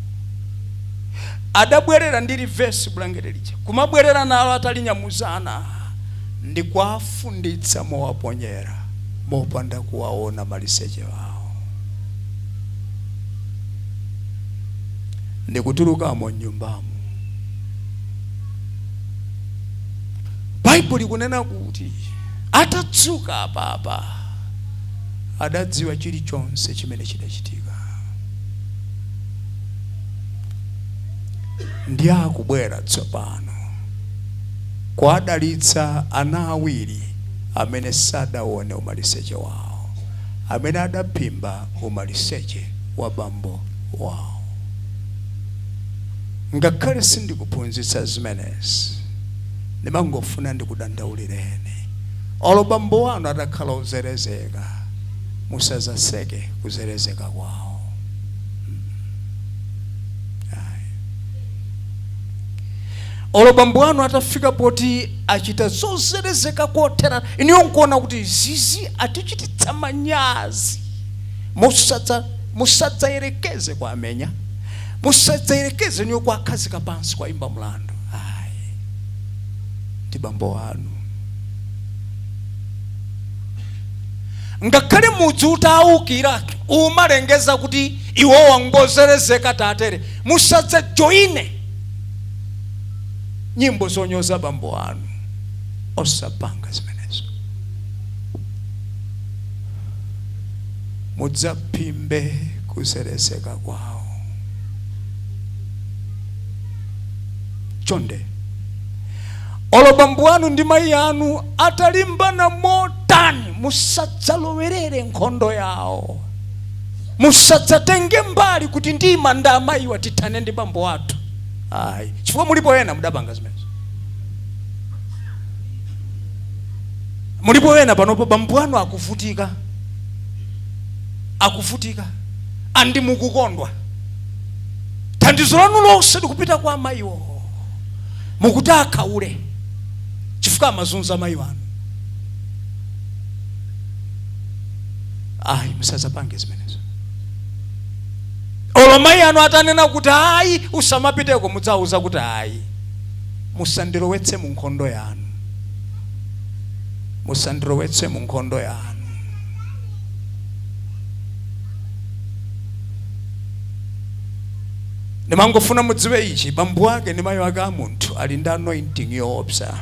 Adabwerera ndi livesi bulangete lija kumabwerera nalo atalinyamuzana ndi kwafunditsa mowaponyera mopanda kuwaona maliseche wao. Ndikutuluka mu nyumbamo. Bible ikunena kuti atatsuka apapa adadziwa chilichonse chimene chidachitika. Ndi akubwera tsopano kwadalitsa ana awiri amene sadaone umaliseche wao, amene adapimba umaliseche wa bambo wao. Ngakhale sindikuphunzitsa zimenezi ndimangofuna ndikudandaulireni. Olo bambo wanu atakhala uzerezeka musazaseke kuzerezeka kwao. Olo bambo wanu atafika poti achita zozerezeka kotera iniyo nkuona kuti zizi atichititsa manyazi. Musadzayerekeze kwa amenya. Musadzayerekeze niyo kwa khazika pansi kwa imba mlando. Ndi bambo wanu. Ngakhale mudzi utaukira umalengeza kuti iwo wangozerezeka tatere, musadza joine nyimbo zonyoza bambo wanu. Osapanga zimenezo. Mudzapimbe kuzerezeka kwao. Chonde olo bambo wanu ndi mayi yanu atalimbana motani musadzalowerere nkhondo yao. Musadzatenge mbali kuti ndima nda amayi watithane ndi bambo wathu. Ayi, chifukwa mulipo ena mudapanga zimenezo. Mulipo ena panopo bambo anu akuvutika andi mukukondwa. Thandizo lanu lonse likupita kwa amayiwo mukuti akhaule chifukwa amazunza amayi wanu. Ayi, musazapange zimenezo. Olo mayi anu atanena kuti ayi usamapiteko, mudzauza kuti ayi musandirowetse mu nkhondo yanu, musandirowetse mu nkhondo yanu. Nimangofuna mudziwe ichi, bambo wake ni mayi wake a munthu ali ndi anointing yoopsa.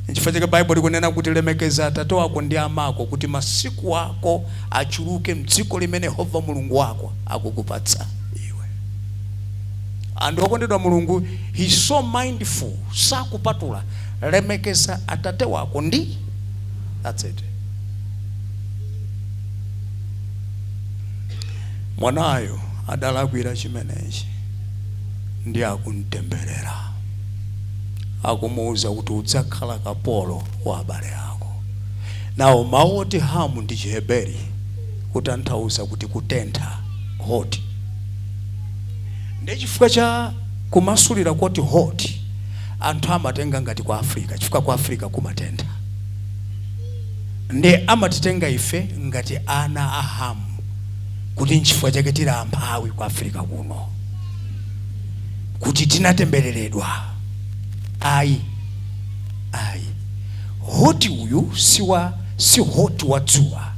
N'chifukwa chake Bible likunena kuti lemekeza atate wako ndi amako kuti masiku ako achuluke mdziko limene Yehova Mulungu wako akukupatsa iwe. Anthu okondedwa Mulungu, he's so mindful, sakupatula lemekeza atate wako ndi, that's it. Mwanayo adalakwira chimenechi ndi akuntemberera, akumuuza kuti udzakhala kapolo wa abale ako. Nawo maoti hamu ndi Chiheberi kutanthauza kuti kutentha, hot. Ndi chifukwa cha kumasulira kuti hot anthu amatenga ngati kwa Afrika, chifukwa kwa Afrika kumatentha. Ndi amatitenga ife ngati ana a Hamu kuti nchifukwa chake tili amphawi kwa Afrika kuno, kuti tinatembereredwa. Ayi, hoti uyu si hoti wa dzuwa.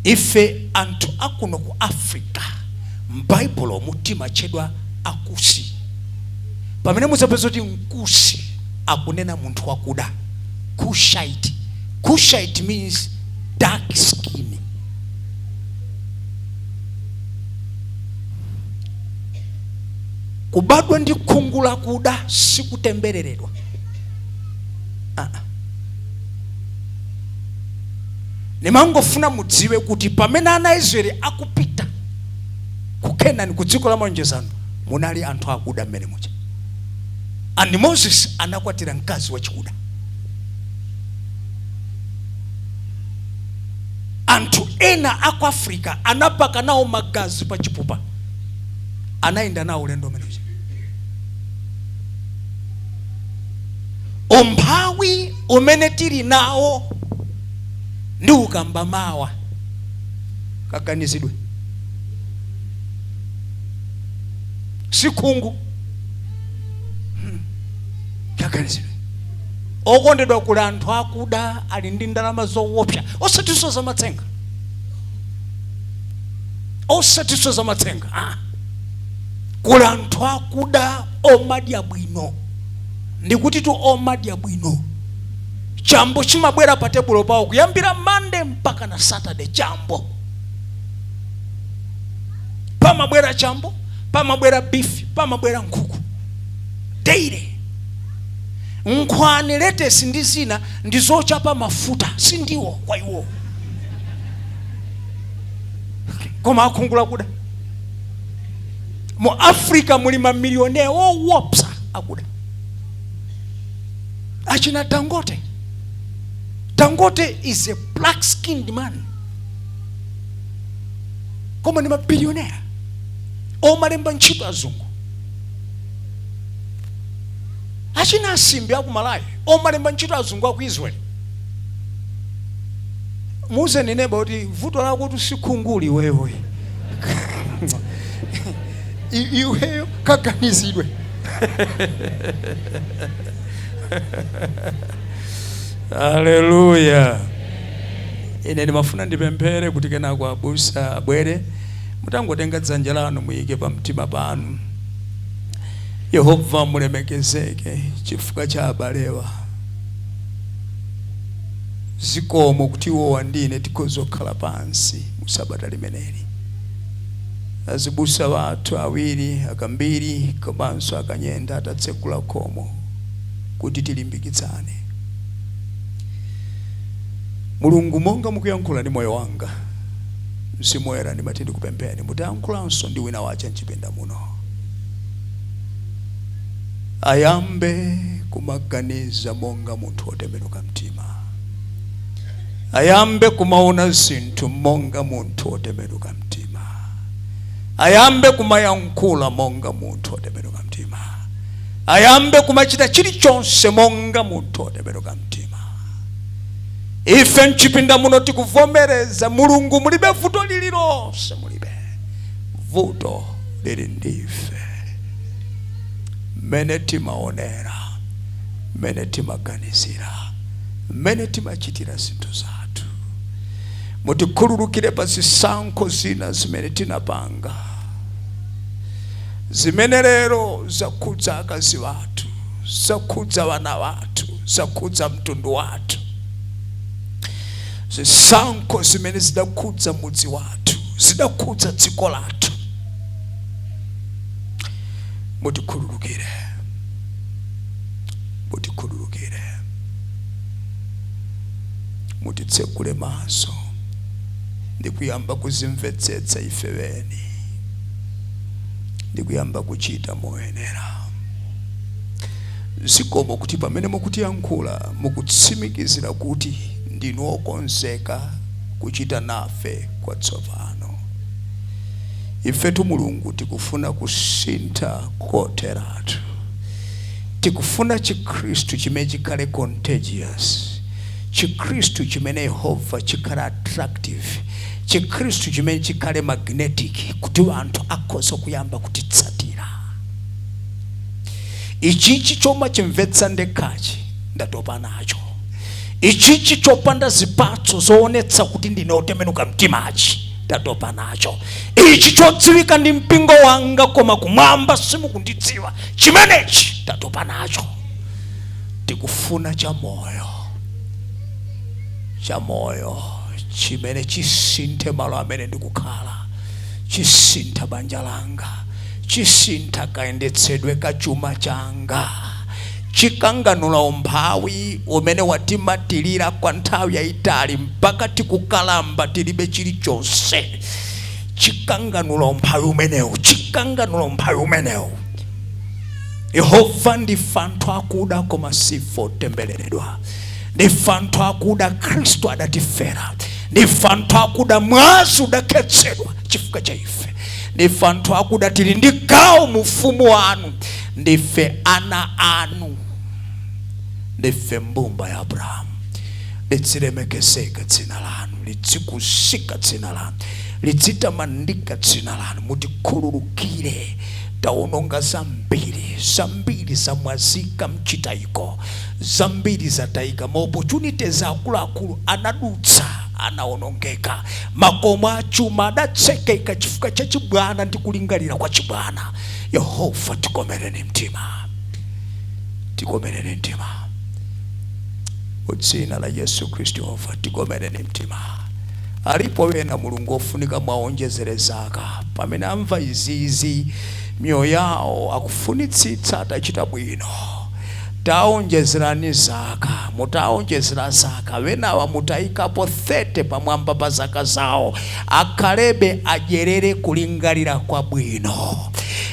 Ife anthu akuno ku Afrika m'Bible mutima chedwa akusi. Pamene muzapeza kuti nkusi akunena munthu wakuda, Cushite. Cushite means dark skin. Kubadwa ndi khungu la kuda sikutembereredwa. Nimangofuna mudziwe kuti pamene ana Israeli akupita ku Kenani ku dziko la malonjezano munali anthu akuda mmene muja. And Moses anakwatira mkazi wachikuda. Anthu ena aku Afrika anapaka nawo magazi pa chipupa, anaenda nawo ulendo mmene muja. Umphawi umene tili nawo ndi ukamba mawa kaganizidwe, sikhungu kaganizidwe. Okondedwa kuli anthu akuda ali ndi ndalama zoopsa, osatiso za matsenga, osatiso za matsenga. Kuli anthu akuda omadya bwino, ndikuti tu omadya bwino. Chambo chimabwera pa tebulo pawo kuyambira Monday mpaka na Saturday. Chambo pamabwera chambo, pamabwera beef, pamabwera nkhuku daily. Nkhwani letesi ndi zina ndizochapa mafuta sindiwo kwa iwo, koma akhungula kuda. Mu Africa muli mamilionea owopsa akuda. Achina Dangote. Dangote is a black skinned man, koma ni mabilionea omalemba ntchito azungu. Achina Asimbi aku Malawi omalemba ntchito azungu aku Israeli. Muze neneba kuti vuto lako kuti sikhunguli wewe. Iweyo kaganizidwe. Hallelujah. Ine ndimafuna ndipemphere kuti kenako abusa abwere mutangotenga dzanja lanu muyike pa mtima panu. Yehova mulemekezeke chifukwa cha abalewa. Zikomo kuti iwo wandine tikozokhala pansi musabata limeneli. Azibusa watu awiri akambiri komanso akanyenda atatsekula khomo kuti tilimbikitsane. Mulungu monga mukuyankhula ndi moyo wanga, Msimuera ni matindi kupempeni mutankhulanso ndi wina wacha mchipinda muno. Ayambe kumaganiza monga munthu otembenuka mtima. Ayambe kumaona zinthu monga munthu otembenuka mtima. Ayambe kumayankhula monga munthu otembenuka mtima. Ayambe kumachita chilichonse monga munthu otembenuka mtima. Ife mchipinda muno tikuvomereza Mulungu mulibe vuto lililonse, mulibe vuto lili ndife. Mene timaonera, mene timaganizira, mene timachitira zinthu zathu. Mutikhululukire pa zisankho zina zimene tinapanga, zimene lero zakhudza akazi wathu, zakhudza wana wathu, zakhudza mtundu wathu. Zisankho zimene zidakhudza mudzi wathu, zidakhudza dziko lathu. Mutikhululukire, mutikhululukire, mutitsegule maso ndi kuyamba kuzimvetsetsa ife beni, ndi kuyamba kuchita moyenera. Zikomo kuti pamene mukutiyankhula mukutsimikizira kuti ndinu okonzeka kuchita nafe kwatsopano. Ifetu Mulungu tikufuna kusintha koteratu. Tikufuna Chikristu chimene chikhale contagious, Chikristu chimene Yehova chikhale attractive, Chikristu chimene chikhale magnetic kuti anthu akhoza kuyamba kutitsatira. Ichichi choma chimvetsa ndekhachi ndatopa nacho. Ichichi chopanda zipatso zoonetsa kuti ndine otembenuka mtimachi ndatopa nacho. Ichi chodziwika ndi mpingo wanga koma kumwamba simukundidziwa chimenechi ndatopa nacho. Tikufuna cha moyo chimene chisinthe malo amene ndikukhala, chisintha banja langa, chisintha kayendetsedwe ka chuma changa, chikanganula umphawi umene watimatirira kwa nthawi yayitali mpaka tikukalamba tilibe chilichonse. Chikanganula umphawi umenewu, chikanganula umphawi umenewu. Yehova ndife anthu akuda koma sife otembereredwa. Ndife anthu akuda Kristu adatifera. Ndife anthu akuda mwazi udakhetsedwa chifukwa cha ife. Ndife anthu akuda tili ndi gawo mu ufumu wanu. Ndife ana anu, ndife mbumba ya Abrahamu. Litsilemekezeke dzina lanu, litsikusika dzina lanu, litsitamandika dzina lanu. Mutikhululukire, taononga zambiri zamwazika mchitayiko, zambiri zatayika. Maopportunities akuluakulu anadutsa, anaonongeka. Makomo achuma adatsekeka chifukwa cha chibwana ndi kulingalira kwa chibwana. Yehova tikomereni mtima, tikomereni mtima. Udzina la Yesu Kristo Yehova tikomereni mtima. Alipo wena Mulungu ofunika mwaonjezere zaka, pamene amva izizi mioyo yawo akufunitsitsa atachita bwino. Taonjezerani zaka, mutaonjezera zaka. Wenawa mutaikapo 30 pamwamba pa zaka zawo. Akalebe ajerere kulingalira kwa bwino,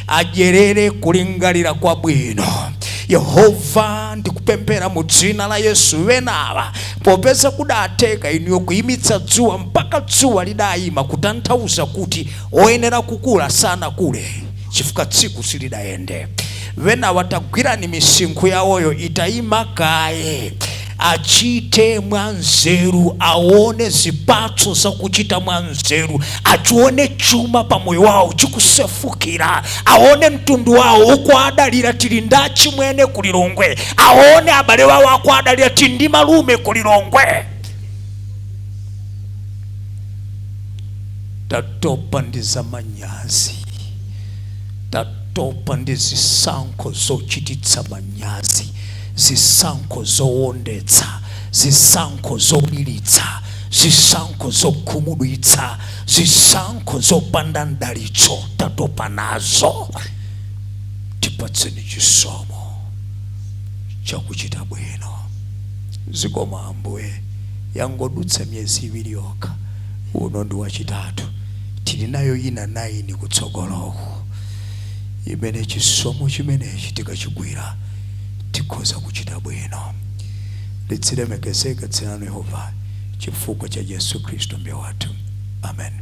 ajerere kulingalira kwa bwino. Yehova ndikupempera mu dzina la Yesu wenawa popeza kudateka iniyo kuyimitsa dzuwa mpaka dzuwa lidayima kutanthauza kuti oyenera kukula sana kule chifukwa tsiku silidayende. Wenawa tagwirani misinkhu yawoyo itayima kaye. Achite mwanzeru, aone zipatso za kuchita mwanzeru, achione chuma pa moyo wao chikusefukira, aone mtundu wao uko adalira tilinda chimwene kulilongwe, aone abale wao ako adalira tindi malume kulilongwe. Tatopa ndiza manyazi, tatopa ndizisankho zochititsa manyazi, zisankho zowondetsa, zisankho zolilitsa, zisankho zokhumudwitsa, zisankho zopanda ndalitso. Tatopa nazo. Tipatseni chisomo chakuchita bwino. Zikomo Ambuye, yangodutsa myezi 2 yokha, uno ndi wachitatu. Tili nayo ina 9 kutsogoloko imene chisomo chimenechi tikachigwira tikhoza kuchita bwino. Litsilemekezeke dzina la Yehova chifukwa cha Yesu Kristo mbuye wathu. Amen.